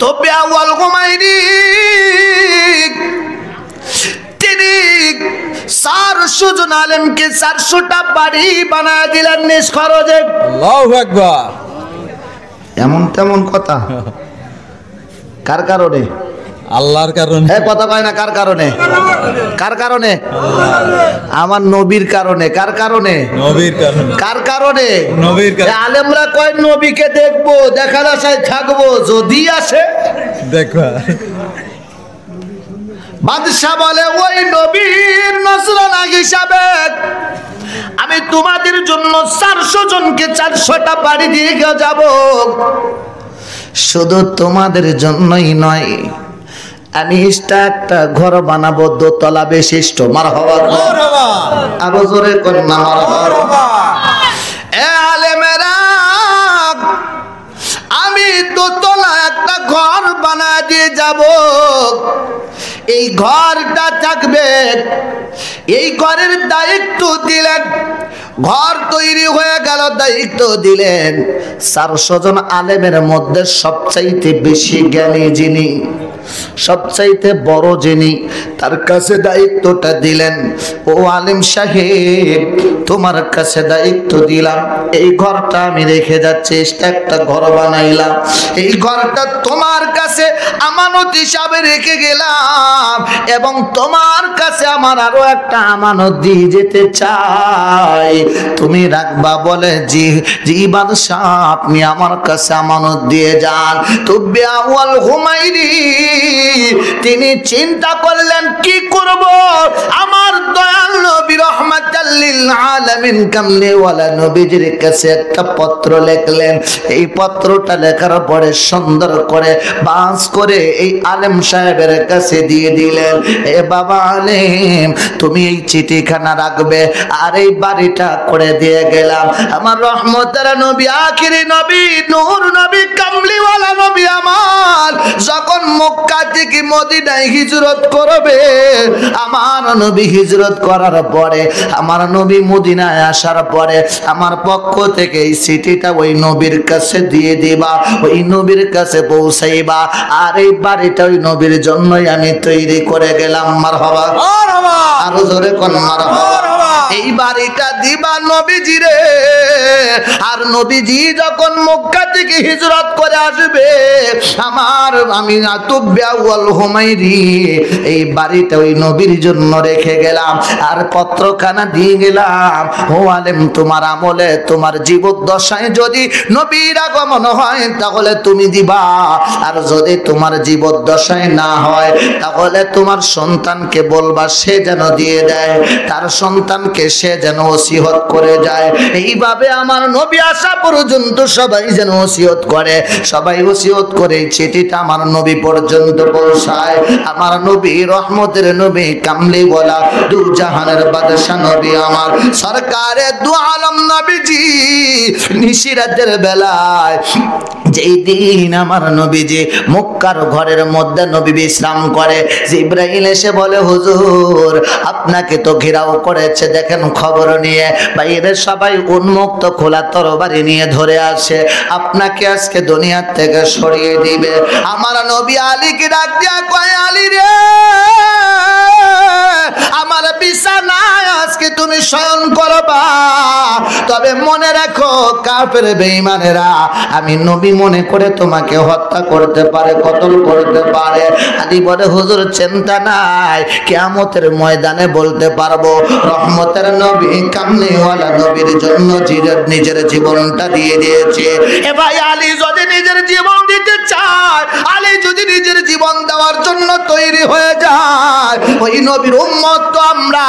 তুব্বি আউয়াল খুমাইরি তিনি 400 জন আলেমকে 400টা বাড়ি বানায়া দিলেন নিজ খরচে। আল্লাহু আকবার। এমন তেমন কথা কার কারণে? আল্লাহর কারণে। হ্যাঁ, কথা কয় না, কার কারণে? কার কারণে? আমার নবীর কারণে। কার কারণে? নবীর কারণে। কার কারণে? নবীর কারণে। আলেমরা কয় নবীকে দেখবো, দেখার আশায় থাকবো, যদি আসে দেখো। বাদশা বলে, ওই নবীর নজরানা হিসাবে আমি তোমাদের জন্য 400 জনকে 400টা বাড়ি দিয়ে যাব। শুধু তোমাদের জন্যই নয়, আমি একটা ঘর বানাবো 2 তলা বিশিষ্ট। মারহাবা, আরো জোরে কন্যা মারহাবা। এ আলেমেরা, আমি 2 তলা একটা ঘর বানা দিয়ে যাব। এই ঘরটা থাকবে, এই ঘরের দায়িত্ব দিলেন, ঘর তৈরি হয়ে গেল, দায়িত্ব দিলেন 400 জন আলেমের মধ্যে সবচাইতে বেশি জ্ঞানী যিনি, সবচাইতে বড় যিনি, তার কাছে দায়িত্বটা দিলেন। ও আলেম সাহেব, তোমার কাছে দায়িত্ব দিলাম, এই ঘরটা আমি রেখে যাচ্ছি, একটা ঘর বানাইলাম, এই ঘরটা তোমার কাছে আমানত হিসাবে রেখে গেলাম, এবং তোমার কাছে আমার আরো একটা আমানত দিয়ে যেতে চাই, তুমি রাখবা? বলে, জি জি বাদশাহ, আপনি আমার কাছে আমানত দিয়ে যান। তুব্বি আউয়াল খুমাইরি তিনি চিন্তা করলেন কি করব। আমার দয়াল নবী রহমাতাল লিল আলামিন কামলিওয়ালা নবীজির কাছে একটা পত্র লিখলেন। এই পত্রটা লেখার পরে সুন্দর করে বাঁশ করে এই আলেম সাহেবের কাছে দিয়ে দিলেন। এ বাবা আলেম, তুমি এই চিঠিখানা রাখবে, আর এই বাড়িটা করে দিয়ে গেলাম। আমার রহমতের নবী, আখিরি নবী, নূর নবী, কামলিওয়ালা নবী আমার যখন মক্কা থেকে মদিনায় হিজরত করবে, আমার নবী হিজরত করার পরে, আমার নবী মদিনায় আসার পরে আমার পক্ষ থেকে এই চিঠিটা ওই নবীর কাছে দিয়ে দিবা, ওই নবীর কাছে পৌঁছাইবা, আর এই বাড়িটা ওই নবীর জন্যই আমি তৈরি করে গেলাম। মারহাবা, আরো জোরে কোন মারহাবা। এই বাড়িটা দিবা নবীজি রে। আর নবীজি যখন মক্কা থেকে হিজরত করে আসবে, আমি আতুবিয়া ওয়াল হুমাইরি এই বাড়িটা ওই নবীর জন্য রেখে গেলাম, আর পত্রখানা দিয়ে গেলাম, ও আলেম তোমার আমলে তোমার জীবদ্দশায় যদি নবীর আগমন হয় তাহলে তুমি দিবা, আর যদি তোমার জীবদ্দশায় না হয় তাহলে তোমার সন্তানকে বলবা সে যেন দিয়ে দেয়, তার সন্তানকে সে যেন ওসিয়ত করে যায়। এইভাবে আমার নবী আসা পর্যন্ত সবাই যেন ওসিয়ত করে, সবাই ওসিয়ত করে চিঠিটা আমার নবী পর্যন্ত পৌঁছায়। আমার নবী রহমতের নবী কামলি বলা দু জাহানের বাদশা নবী আমার সরকারে দু আলম নবীজি নিশিরাতের বেলায় যেই দিন আমার নবীজি মক্কার ঘরের মধ্যে নবী বিশ্রাম করে, জিবরাইল এসে বলে হুজুর আপনাকে তো ঘেরাও করেছে, দেখেন খবর নিয়ে বাইরে সবাই উন্মুক্ত খোলা তরবারি নিয়ে ধরে আসে, আপনাকে আজকে দুনিয়ার থেকে সরিয়ে দিবে। আমার নবী আলীকে ডাক দিয়া কয়, আলী রে আমার বিছানায় আজকে তুমি শয়ন করবা, তবে মনে রাখো কাফের বেঈমানেরা আমি নবী মনে করে তোমাকে হত্যা করতে পারে, কতল করতে পারে। আলী বলে হুজুর চিন্তা নাই, কিয়ামতের ময়দানে বলতে পারবো রহমতের নবী কামলিওয়ালা নবীর জন্য নিজের জীবনটা দিয়ে দিয়েছে। এ ভাই আলী যদি নিজের জীবন দিতে চায়, আলী যদি নিজের জীবন দেওয়ার জন্য তৈরি হয়ে যায়, ওই নবীর উম্মত তো আমরা,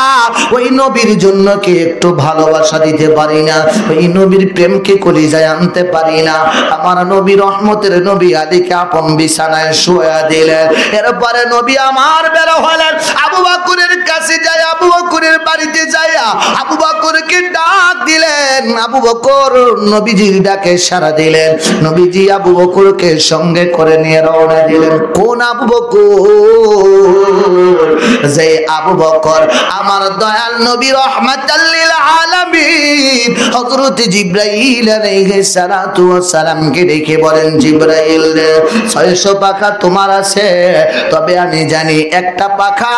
ওই নবীর জন্য কি একটু ভালোবাসা দিতে পারি না? ওই নবীর প্রেমকে কলিজায় আনতে পারি না? আমার নবী রহমতের নবী আলীকে আপন বিছানায় শুয়ে দিলেন। এরপরে নবী আমার বের হলেন, আবু বকরের কাছে যায়, আবু বকরের বাড়িতে যায়, আবু বকরকে ডাক দিলেন। আবু বকর নবীজির ডাকে সাড়া দিলেন, নবীজি আবু বকরকে সঙ্গে করে নিয়ে রওনা দিলেন। কোন আবু বকর? যে আবু বকর আমার দয়াল নবী রহমাতাল লিল আলামিন হযরত জিবরাইল আলাইহিস সালাতু ওয়াস সালামকে ডেকে বলেন, জিবরাইল রে 600 পাখা তোমার আছে, তবে আমি জানি একটা পাখা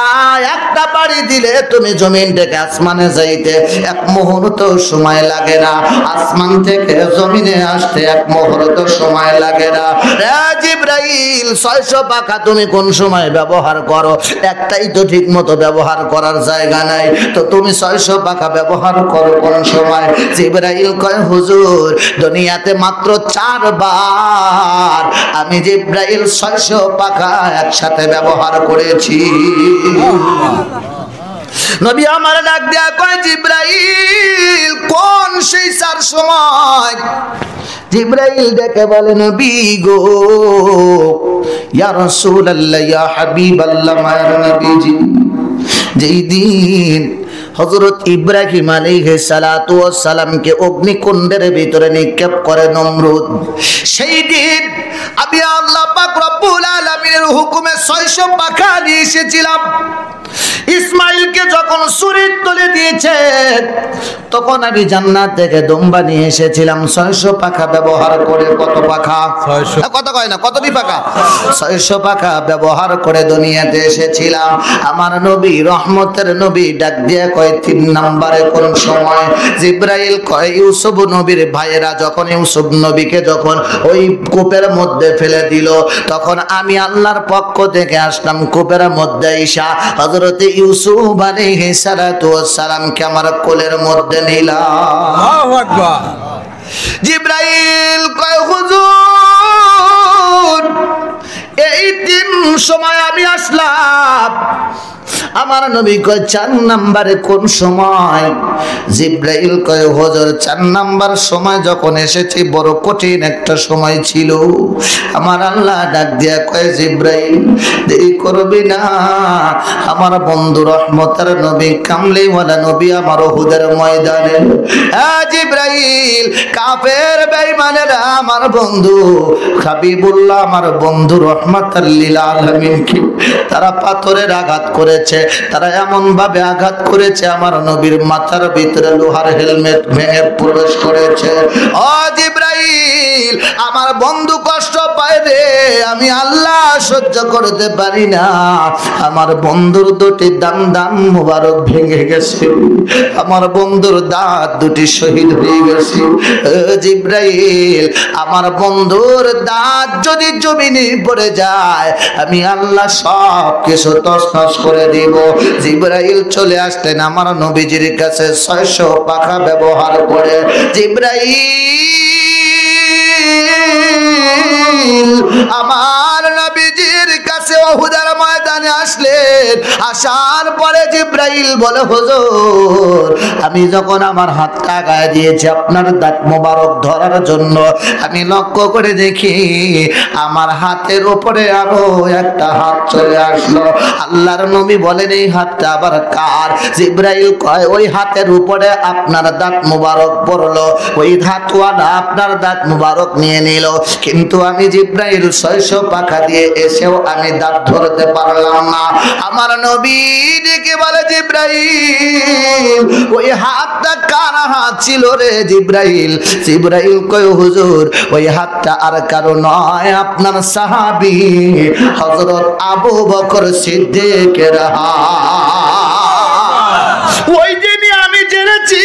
একটা বাড়ি দিলে তুমি জমিন থেকে আসমানে যাইতে এক মুহূর্ত সময় লাগে না, আসমান থেকে জমিনে আসতে এক মুহূর্ত সময় লাগে না। রে জিবরাইল 600 পাখা তুমি কোন সময় ব্যবহার করো? একটাই তো ঠিক মতো ব্যবহার করার জায়গা নাই, তো তুমি 600 পাখা ব্যবহার করো কোন সময়? জিবরাইল কয় হুজুর দুনিয়াতে মাত্র 4 বার আমি জিবরাইল 600 পাখা একসাথে ব্যবহার করেছি। নবী আমার ডাক দেয়া কয়, জিবরাইল কোন সেই 4 সময়? জিবরাইল ডেকে বলে, নবী গো, ইয়া রাসূলুল্লাহ, ইয়া হাবিবাল্লাহ, মায়ের নবীজি যেই দিন হযরত ইব্রাহিম আলাইহিস সালাতু ওয়াস সালামকে অগ্নিকুণ্ডের ভিতরে নিক্ষেপ করে নমরুদ, সেই দিন আমি আল্লাহ পাক রব্বুল আলামিনের হুকুমে 600 পাখা নিয়ে এসেছিলাম। ইসমাইলকে যখন ছুরির তলে দিয়েছে তখন আমি জান্নাত থেকে দুম্বা নিয়ে এসেছিলাম 600 পাখা ব্যবহার করে। কত পাখা? 600। কত কয় না, কতটি পাখা? 600 পাখা ব্যবহার করে দুনিয়াতে এসেছিলাম। আমার নবী রহমতের নবী ডাক দিয়ে কয় 3 নম্বরে কোন সময়? জিবরাইল কয় ইউসুফ নবীর ভাইয়েরা যখন ইউসুফ নবীকে যখন ওই কূপের মধ্যে ফেলে দিল, তখন আমি আল্লাহর পক্ষ থেকে আসলাম কূপের মধ্যে ঈশা হযরতে ইউসুফ আলাইহিস সালাতু ওয়াস সালামকে আমার কোলের মধ্যে নিলাম। আল্লাহু আকবার। জিবরাইল কয় হুজুর এই 3 সময় আমি আসলাম। আমার নবী কয় 4 নম্বরে কোন সময়? জিবরাইল কয় হুজুর 4 নাম্বার সময় যখন এসেছি বড় কঠিন একটা সময় ছিল। আমার আল্লাহ ডাক দিয়া কয় জিবরাইল দেরি করবি না, আমার বন্ধু রহমতের নবী কামলিওয়ালা নবী আমার উহুদের ময়দানে। হ্যাঁ জিবরাইল, কাফের বেঈমানেরা আমার বন্ধু হাবিবুল্লাহ আমার বন্ধু রহমাতাল লিল আলামিন কি তারা পাথরের আঘাত করেছে, তারা এমন ভাবে আঘাত করেছে আমার নবীর মাথার ভিতরে লোহার হেলমেট ভেঙে প্রবেশ করেছে। ও জিবরাইল, আমার বন্ধু কষ্ট পায় রে, আমি আল্লাহ সহ্য করতে পারি না, আমার বন্ধুর দুটি দাম মুবারক ভেঙে গেছে, আমার বন্ধুর দাঁত দুটি শহীদ হয়ে গেছে। জিব্রাইল, আমার বন্ধুর দাঁত যদি জমিনে পড়ে যায় আমি আল্লাহ সব কিছু তছনছ করে দিব। জিব্রাইল চলে আসলেন আমার নবীজির কাছে 600 পাখা ব্যবহার করে। জিব্রাইল আমার নবীজির কাছে উহুদের ময়দানে আসলেন। আসার পরে জিব্রাইল বলে, হুজুর আমি যখন আমার হাতটা গায়ে দিয়েছি আপনার দাঁত মোবারক ধরার জন্য, আমি লক্ষ্য করে দেখি আমার হাতের উপরে আরো একটা হাত চলে আসলো। আল্লাহর নবী বলেন, এই হাতটা আবার কার? জিব্রাইল কয়, ওই হাতের উপরে আপনার দাঁত মোবারক পড়লো, ওই ধাতওয়ালা আপনার দাঁত মোবারক নিয়ে নিল। কিন্তু আমি জিব্রাইল 600 পাখা দিয়ে এসেও আমি দাঁত ধরতে পারলাম না। আমার নবী ডেকে বলে, জিব্রাইল ওই হাতটা কার হাত ছিল রে জিব্রাইল? জিব্রাইল কয়, হুজুর ওই হাতটা আর কারো নয়, আপনার সাহাবী হযরত আবু বকর সিদ্দিকের হাত। ওই দিনই আমি জেনেছি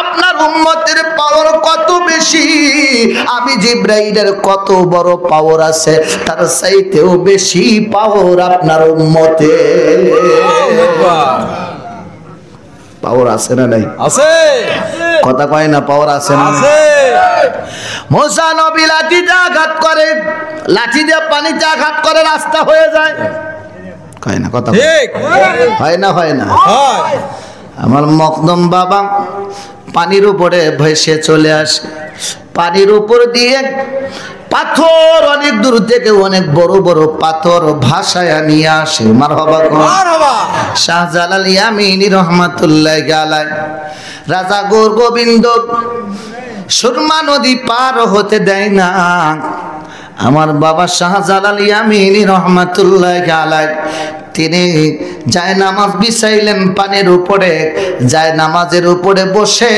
আপনার উম্মতের পাওয়ার কত বেশি। আমি জিব্রাইলের কত বড় পাওয়ার আছে, তার চাইতেও বেশি পাওয়ার আপনার উম্মতে। পাওয়ার আছে না নাই? আছে। কথা কয় না, পাওয়ার আছে না? আছে। মুসা নবী লাঠি দিয়ে আঘাত করে, লাঠি দিয়ে পানিতে আঘাত করে রাস্তা হয়ে যায়। কয় না কথা? ঠিক। হয় না? হয় না? হয়। আমার মকদম বাবা পানির উপরে ভেসে চলে আসে, পানির উপর দিয়ে পাথর অনেক দূর থেকে অনেক বড় বড় পাথর ভাসায় নিয়ে আসে। মারহাবা কোন? মারহাবা। শাহজালাল ইয়ামিনী রহমাতুল্লাহি আলাইহি রাজা গোবিন্দ সুরমা নদী পার হতে দেয় না। আমার বাবা শাহজালাল ইয়ামিনী রহমাতুল্লাহি আলাইহি তিনি জায়নামাজ বিছাইলেন পানির উপরে, জায়নামাজের উপরে বসে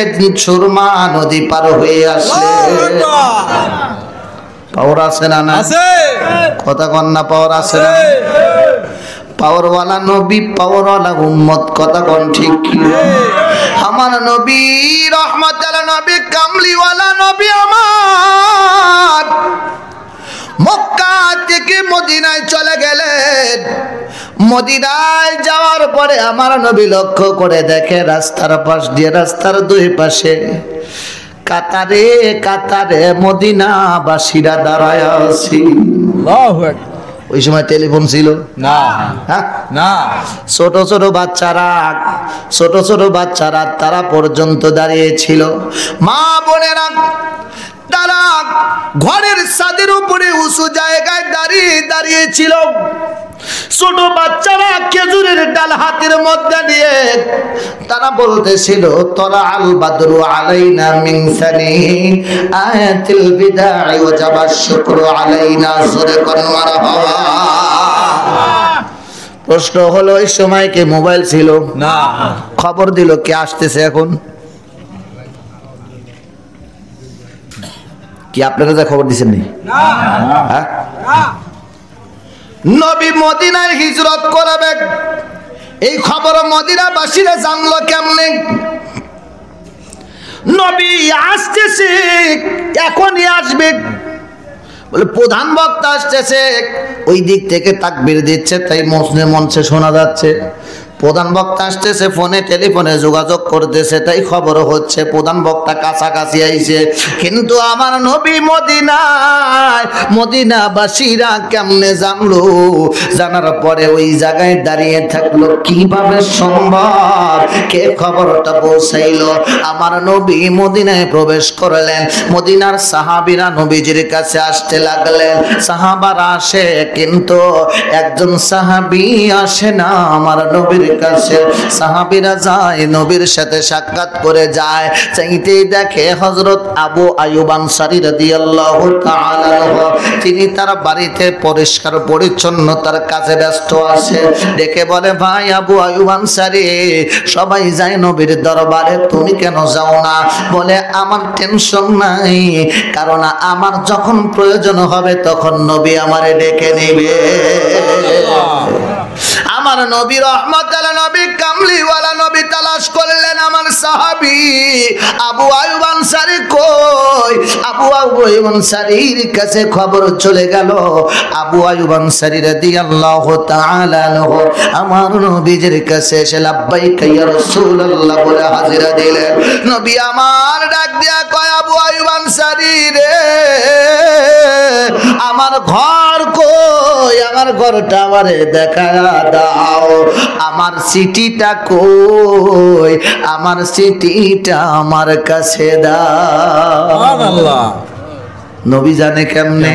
সুরমা নদী পার হয়ে আসলেন। পাওয়ার আছে না? না আছে। কথা কন না, পাওয়ার আছে না? পাওয়ারওয়ালা নবী, পাওয়ারওয়ালা উম্মত, কথা কন ঠিক কি? আমার নবী রহমতুল্লাহ নবী, কামলিওয়ালা নবী আমার মক্কা থেকে মদিনায় চলে গেলেন। মদিনায় যাওয়ার পরে আমার নবী লক্ষ্য করে দেখে রাস্তার পাশ দিয়ে, রাস্তার দুই পাশে কাতারে কাতারে মদিনাবাসীরা দাঁড়ায় আছে। আল্লাহু আকবার। ওই সময় টেলিফোন ছিল না। হ্যাঁ না। ছোট ছোট বাচ্চারা তারা পর্যন্ত দাঁড়িয়েছিল। মা বোনেরা তারা ঘরের ছাদের উপরে উঁচু জায়গায় দাঁড়িয়েছিল। ছোট বাচ্চারা খেজুরের ডাল হাতের মধ্যে নিয়ে তারা বলতেছিল, তরা আল বাদরু আলাইনা মিন সানি আয়াতিল বিদাই ওয়া জাবাশ শুকরু আলাইনা। জোরে কোন মারহাবা। প্রশ্ন হলো, এই সময় কি মোবাইল ছিল? না। খবর দিল কে আসতেছে এখন? কি আপনারা যা খবর দিচ্ছেন নি? হ্যাঁ, নবী মদিনায় হিজরত করবে, এই খবর মদিনাবাসীরা জানলো কেমনে? নবী আসতেছে, এখনই আসবে বলে প্রধান বক্তা আসতেছে। ওই দিক থেকে তাকবীর দিচ্ছে, তাই মঞ্চে শোনা যাচ্ছে। প্রধান বক্তা আসতেছে, ফোনে টেলিফোনে যোগাযোগ করতেছে, তাই খবর হচ্ছে প্রধান বক্তা কাছাকাছি আইছে। কিন্তু আমার নবী মদিনায়, মদিনাবাসীরা কেমনে জানলো? জানার পরে ওই জায়গায় দাঁড়িয়ে থাকলো, কিভাবে সম্ভব? কে খবরটা পৌঁছাইলো? আমার নবী মদিনায় প্রবেশ করলেন। মদিনার সাহাবীরা নবীজির কাছে আসতে লাগলেন। সাহাবারা আসে, কিন্তু একজন সাহাবী আসে না আমার নবীর নবীর কাছে। সাহাবীরা যায়, নবীর সাথে সাক্ষাৎ করে যায়, চাইতেই দেখে হযরত আবু আইয়ুব আনসারী রাদিয়াল্লাহু তাআলা আনহু, তিনি তার বাড়িতে পরিষ্কার পরিচ্ছন্নতার কাজে ব্যস্ত আছে। ডেকে বলে, ভাই আবু আইয়ুব আনসারী, সবাই যায় নবীর দরবারে, তুমি কেন যাও না? বলে, আমার টেনশন নাই, কারণ আমার যখন প্রয়োজন হবে তখন নবী আমারে ডেকে নেবে। আমার নবী রহমতুল্লাহ নবী কামলিওয়ালা নবী তালাশ করলেন, আমার সাহাবী আবু আইয়ুব আনসারী কই? আবু আইয়ুব আনসারীর কাছে খবর চলে গেল। আবু আইয়ুব আনসারী রাদিয়াল্লাহু তাআলা আনহু আমার নবীজির কাছে এসে লাব্বাইকা ইয়া রাসূলুল্লাহ বলে হাজিরা দিলেন। নবী আমার ডাক দিয়া কয়, আবু আইয়ুব আনসারী রে, আমার ঘর কই? আমার ঘরটা আমারে দেখা দাও। আমার সিটিটা কই? আমার সিটিটা আমার কাছে দাও। সুবহানাল্লাহ। নবী জানে কেমনে?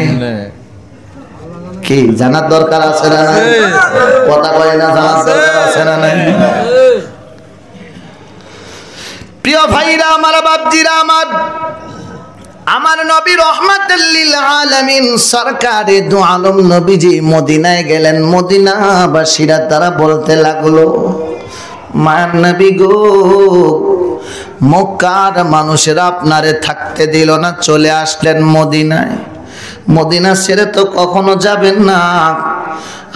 কি জানার দরকার আছে না? কথা কয় না, জানার দরকার আছে না? প্রিয় ভাইরা আমার, বাপজিরা আমার, আমার নবী রহমাতুল লিল আলামিন সরকারে দু আলম নবীজি মদিনায় গেলেন। মদিনাবাসীরা তারা বলতে লাগলো, মায়ার নবী গো, মক্কার মানুষেরা আপনারে থাকতে দিল না, চলে আসলেন মদিনায়। মদিনা ছেড়ে তো কখনো যাবেন না।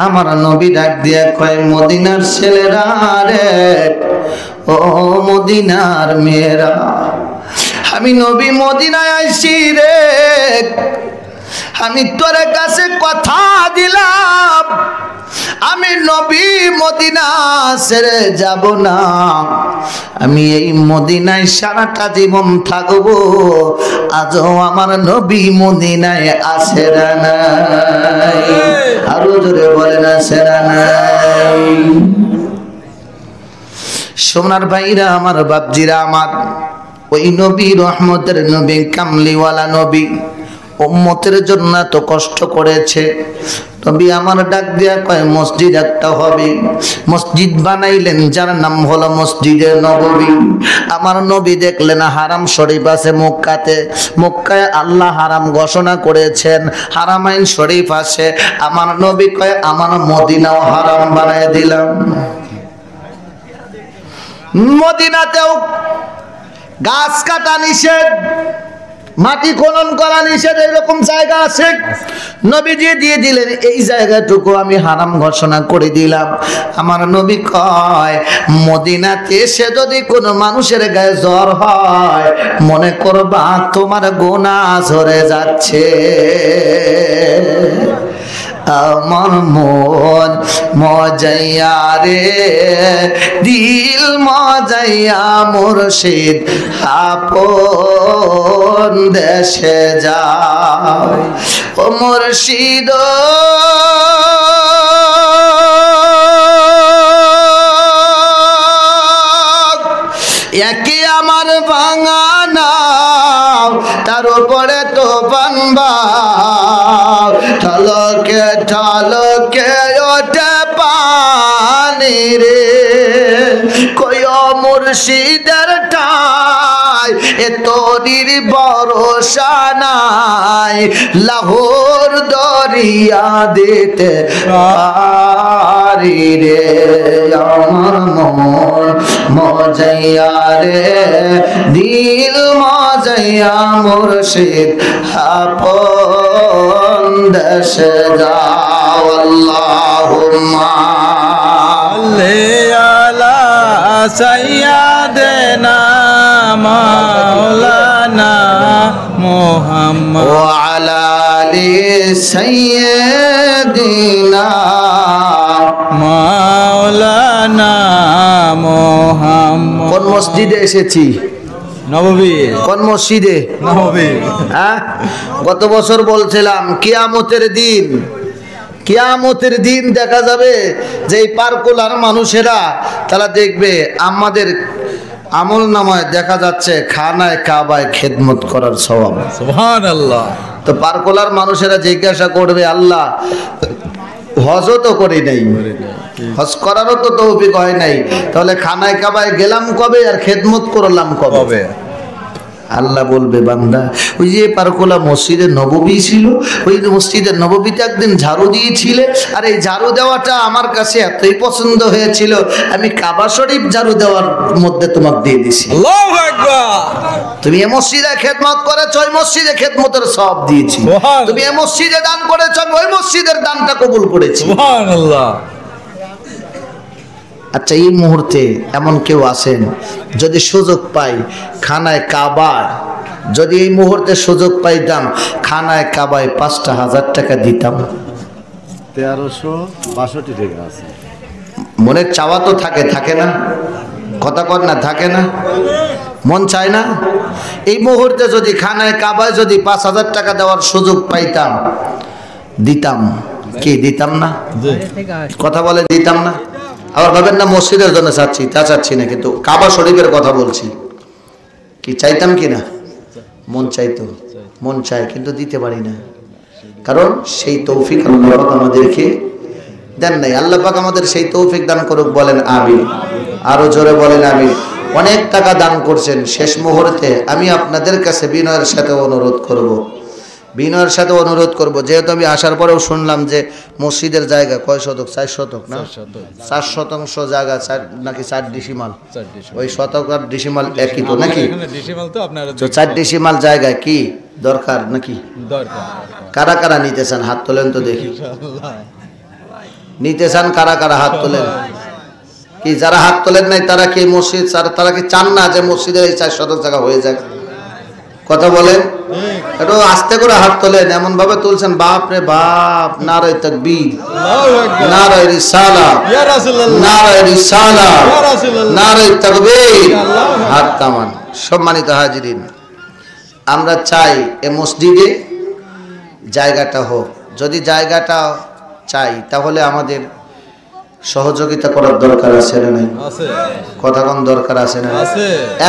আমার নবী ডাক দিয়ে কয়, মদিনার ছেলেরা রে, ও মদিনার মেয়েরা, আমি নবী মদিনায় আইছি রে, আমি তোর কাছে কথা দিলাম, আমি নবী মদিনা ছেড়ে যাব না, আমি এই মদিনায় সারাটা জীবন থাকবো। আজও আমার নবী মদিনায় আছে না নাই? আরো জোরে বলেন, আছে না নাই? সোনার ভাইরা আমার, বাপজিরা আমার, ওই নবী রহমতের নবী কামলিওয়ালা নবী উম্মতের জন্য এত কষ্ট করেছে। নবী আমার ডাক দিয়া কয়, মসজিদ একটা হবে। মসজিদ বানাইলেন, যার নাম হলো মসজিদে নববী। আমার নবী দেখলেন হারাম শরীফ আছে মক্কাতে, মক্কায় আল্লাহ হারাম ঘোষণা করেছেন, হারামাইন শরীফ আছে। আমার নবী কয়, আমার মদিনাও হারাম বানায় দিলাম। মদিনাতেও গাছ কাটা নিষেধ, মাটি খনন করা নিষেধ, এরকম জায়গা আছে। নবীজি দিয়ে দিলেন, এই জায়গাটুকু আমি হারাম ঘোষণা করে দিলাম। আমার নবী কয়, মদিনাতে এসে যদি কোনো মানুষের গায়ে জ্বর হয়, মনে করবা তোমার গুনাহ ঝরে যাচ্ছে। আমার মন মজাইয়া রে, দিল মজাইয়া মুর্শিদ আপন দেশে যায়। ও মুর্শিদ একই আমার ভাঙা নাও, তার উপরে তো বানবাও, ঠলকে ঠলকে ওঠে পানি রে, কয় মুর্শিদের ঠাই এ তোরির ভরসা নাই, লাহোর দরিয়া দিতে পারি রে। আমার মন মজাইয়া রে, দিল মজাইয়া মুর্শিদ আপন দেশে যাও। আল্লাহুম্মা আলা সাইয়্যিদিনা মাওলানা মুহাম্মদ ওয়া আলা আলি সাইয়্যিদিনা মাওলানা মুহাম্মদ। কোন মসজিদে এসেছি? নববী। কোন মসজিদে? নববী। হ্যাঁ, গত বছর বলছিলাম কিয়ামতের দিন, কিয়ামতের দিন দেখা যাবে যে এই পারকুলার মানুষেরা তারা দেখবে আমাদের আমল নামায় দেখা যাচ্ছে খানায় কাবায় খেদমত করার সওয়াব। সুবহানাল্লাহ। তো পারকুলার মানুষেরা জিজ্ঞাসা করবে, আল্লাহ হজও তো করি নাই, হজ করারও তো তৌফিক হয় নাই, তাহলে খানায় কাবায় গেলাম কবে আর খেদমত করলাম কবে? আল্লাহ বলবে বান্দা ওই যে পারকোলা মসজিদে নববী ছিল, ওই মসজিদে নববীতে একদিন ঝাড়ু দিয়েছিলে, আর এই ঝাড়ু দেওয়াটা আমার কাছে এতই পছন্দ হয়েছিল আমি কাবা শরীফ ঝাড়ু দেওয়ার মধ্যে তোমাকে দিয়ে দিছি। আল্লাহু আকবার। তুমি এই মসজিদে খেদমত করেছো, ওই মসজিদে খেদমতের সওয়াব দিয়েছি। তুমি এই মসজিদে দান করেছো, ওই মসজিদের দানটা কবুল করেছি। সুবহানাল্লাহ। আচ্ছা, এই মুহূর্তে এমন কেউ আছেন যদি সুযোগ পাই খানায় কাবার, যদি এই মুহূর্তে সুযোগ পাইতাম খানায় কাবায় ৫,০০০ টাকা দিতাম? 1362 টাকা আছে। মনের চাওয়া তো থাকে, থাকে না? কথা কর না, থাকে না? মন চায় না? এই মুহূর্তে যদি খানায় কাবায় যদি ৫,০০০ টাকা দেওয়ার সুযোগ পাইতাম দিতাম কি? দিতাম না? কথা বলে দিতাম না? আবার ভাবেন না মসজিদের জন্য চাচ্ছি, তা চাচ্ছি না, কিন্তু কাবা শরীফের কথা বলছি। কি চাইতাম কি না? মন চাইতো, মন চায়, কিন্তু দিতে পারি না, কারণ সেই তৌফিক আল্লাহ পাক আমাদেরকে দেন নাই। আল্লাহ পাক আমাদের সেই তৌফিক দান করুক, বলেন আমিন। আরো জোরে বলেন আমিন। অনেক টাকা দান করছেন, শেষ মুহূর্তে আমি আপনাদের কাছে বিনয়ের সাথে অনুরোধ করব, বিনয়ের সাথে অনুরোধ করব, যেহেতু আমি আসার পরেও শুনলাম যে মসজিদের জায়গা কয় শতক? ৪ শতক না? ৪ শতাংশ জায়গা, নাকি ৪ ডিসিমাল? ওই শতক আর ডিসিমাল একই তো নাকি? তো ৪ ডিসিমাল জায়গায় কি দরকার নাকি? কারা কারা নিতে চান হাত তোলেন তো দেখি। নিতে চান কারা কারা হাত তোলেন? কি যারা হাত তোলেন নাই তারা কি মসজিদ, তারা কি চান না যে মসজিদের এই ৪ শতক জায়গা হয়ে যাক? কথা বলেন, একটু আস্তে করে হাত তোলেন, এমন ভাবে তুলছেন বাপ রে বাপ। নারায়ে তাকবীর, নারায়ে রিসালাত, নারায়ে রিসালাত, নারায়ে তাকবীর। হাত তামান। সম্মানিত হাজিরিন, আমরা চাই এই মসজিদে জায়গাটা হোক। যদি জায়গাটা চাই তাহলে আমাদের সহযোগিতা করার দরকার আছে না নাই? কথা কোন দরকার আছে না?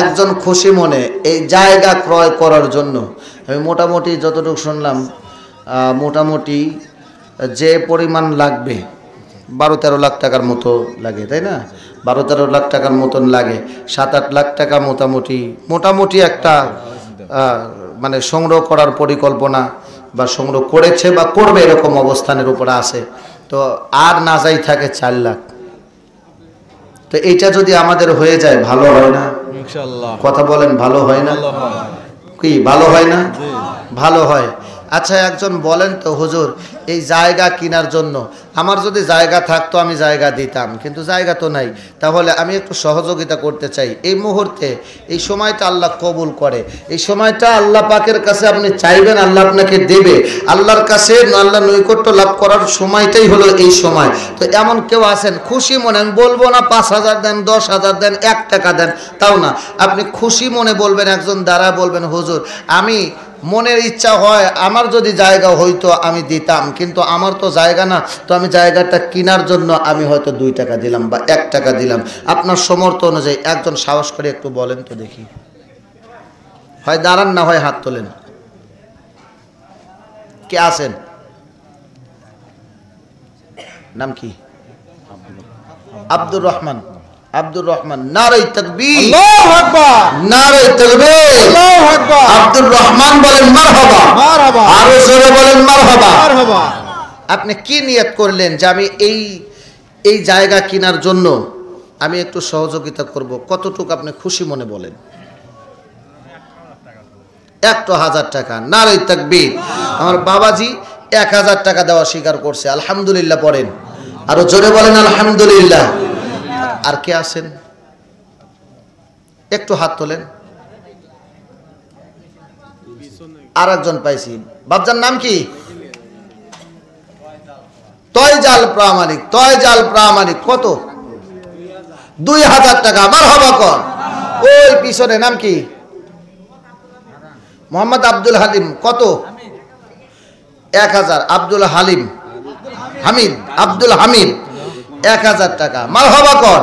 একজন খুশি মনে এই জায়গা ক্রয় করার জন্য আমি মোটামুটি যতটুকু শুনলাম, মোটামুটি যে পরিমাণ লাগবে 12-13 লাখ টাকার মতো লাগে, তাই না? 12-13 লাখ টাকার মতন লাগে। 7-8 লাখ টাকা মোটামুটি একটা মানে সংগ্রহ করার পরিকল্পনা বা সংগ্রহ করেছে বা করবে এরকম অবস্থানের উপরে আছে। তো আর না যাই থাকে 4 লাখ। তো এটা যদি আমাদের হয়ে যায় ভালো হয় না? ইনশাআল্লাহ। কথা বলেন, ভালো হয় না? কি ভালো হয় না? ভালো হয়। আচ্ছা, একজন বলেন তো হুজুর, এই জায়গা কেনার জন্য আমার যদি জায়গা থাকতো আমি জায়গা দিতাম, কিন্তু জায়গা তো নাই, তাহলে আমি একটু সহযোগিতা করতে চাই। এই মুহূর্তে এই সময়টা আল্লাহ কবুল করে, এই সময়টা আল্লাহ পাকের কাছে আপনি চাইবেন, আল্লাহ আপনাকে দেবে। আল্লাহর কাছে আল্লাহ নৈকট্য লাভ করার সময়টাই হলো এই সময়। তো এমন কেউ আছেন খুশি মনে, আমি বলবো না 5,000 দেন, 10,000 দেন, 1 টাকা দেন, তাও না, আপনি খুশি মনে বলবেন, একজন দ্বারা বলবেন হুজুর আমি মনের ইচ্ছা হয় আমার যদি জায়গা হইতো আমি দিতাম, কিন্তু আমার তো জায়গা না, তো আমি জায়গাটা কেনার জন্য আমি হয়তো 2 টাকা দিলাম বা 1 টাকা দিলাম। আপনার সমর্থ অনুযায়ী একজন সাহস করে একটু বলেন তো দেখি। হয় দাঁড়ান, না হয় হাত তোলেন। কে আছেন? নাম কি? আব্দুর রহমান। আব্দুর রহমান। নারায়ে তাকবীর, আল্লাহু আকবার, নারায়ে তাকবীর, আল্লাহু আকবার। আব্দুর রহমান বলেন মারহাবা, মারহাবা। আরো জোরে বলেন মারহাবা, মারহাবা। আপনি কি নিয়ত করলেন যে আমি এই জায়গা কেনার জন্য আমি একটু সহযোগিতা করব? কতটুকু আপনি খুশি মনে বলেন? 1,000 টাকা। নারায়ে তাকবীর। আমার বাবাজি 1,000 টাকা দেওয়া স্বীকার করছে, আলহামদুলিল্লাহ পড়েন। আরো জোরে বলেন আলহামদুলিল্লাহ। আর কে আছেন? একটু হাত তোলেন। আর একজন পাইছি, বাপজার নাম কি? তয়জাল প্রামাণিক। তয়জাল প্রামাণিক কত? 2,000 টাকা। মারহাবা কর। ওই পিছনে নাম কি? মোহাম্মদ আব্দুল হালিম। কত? 1,000। আব্দুল হালিম, হামিদ, আব্দুল হামিদ 1,000 টাকা। মারহাবা কর।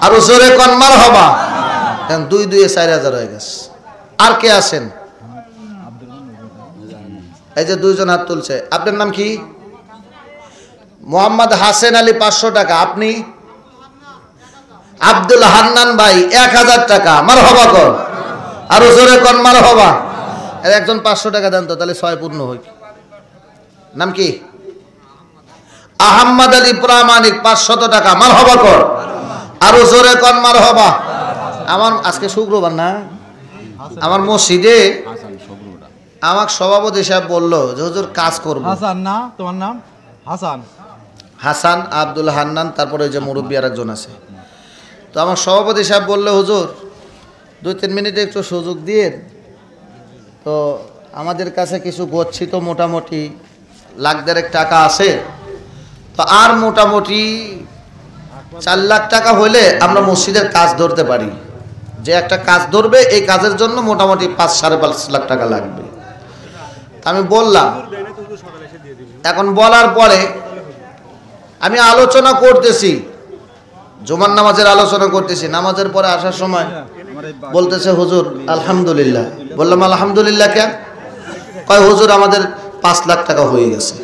আর জোরে কর মারহাবা। 2 4,000 হয়ে গেছে। আর কে আছেন? এই যে 2 জন হাত তুলছে। আপনার নাম কি? মোহাম্মদ হাসেন আলী 500 টাকা। আপনি? আব্দুল হান্নান ভাই 1000 টাকা। মারহাবা কর, আরো জোরে কর মারহাবা। একজন 500 টাকা দেন তো, তাহলে 6 পূর্ণ হই। নাম কি? আহমদ আলী প্রামাণিক 500 টাকা। মারহাবা কর, আরো জোরে কর মারহাবা। আমার আজকে শুক্রবার না, আমার মসজিদে আমাকে সভাপতি সাহেব বললো যে হুজুর কাজ করব। হাসান না তোমার নাম? হাসান। হাসান, আব্দুল হান্নান, তারপরে ওই যে মুরব্বী আর একজন আছে। তো আমার সভাপতি সাহেব বললো হুজুর 2-3 মিনিটে একটু সুযোগ দিয়ে, তো আমাদের কাছে কিছু গচ্ছিত মোটামুটি লাখ-দেড়েক টাকা আছে, তো আর মোটামুটি 4 লাখ টাকা হলে আমরা মসজিদের কাজ ধরতে পারি। যে একটা কাজ ধরবে এই কাজের জন্য মোটামুটি 5-5.5 লাখ টাকা লাগবে। আমি বললাম, এখন বলার পরে আমি আলোচনা করতেছি, জুমার নামাজের আলোচনা করতেছি, নামাজের পরে আসার সময় বলতেছে হুজুর আলহামদুলিল্লাহ। বললাম আলহামদুলিল্লাহ কেন? কয় হুজুর আমাদের 5 লাখ টাকা হয়ে গেছে।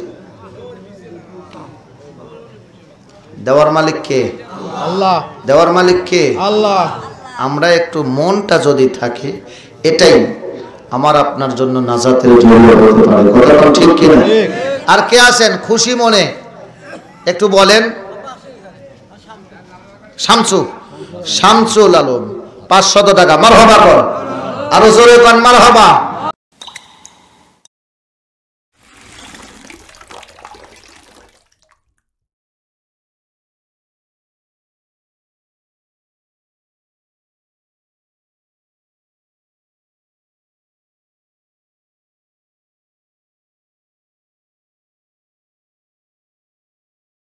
দেওয়ার মালিক কে? আল্লাহ। দেওয়ার মালিক কে? আল্লাহ। আমরা একটু মনটা যদি থাকে, এটাই আমার আপনার জন্য নাজাতের জরিয়া হতে পারে। কথা ঠিক কি না? আর কে আছেন খুশি মনে একটু বলেন? শামসুল আলম 500 টাকা। মারহাবা কর, আরো জোরে কর মারহাবা।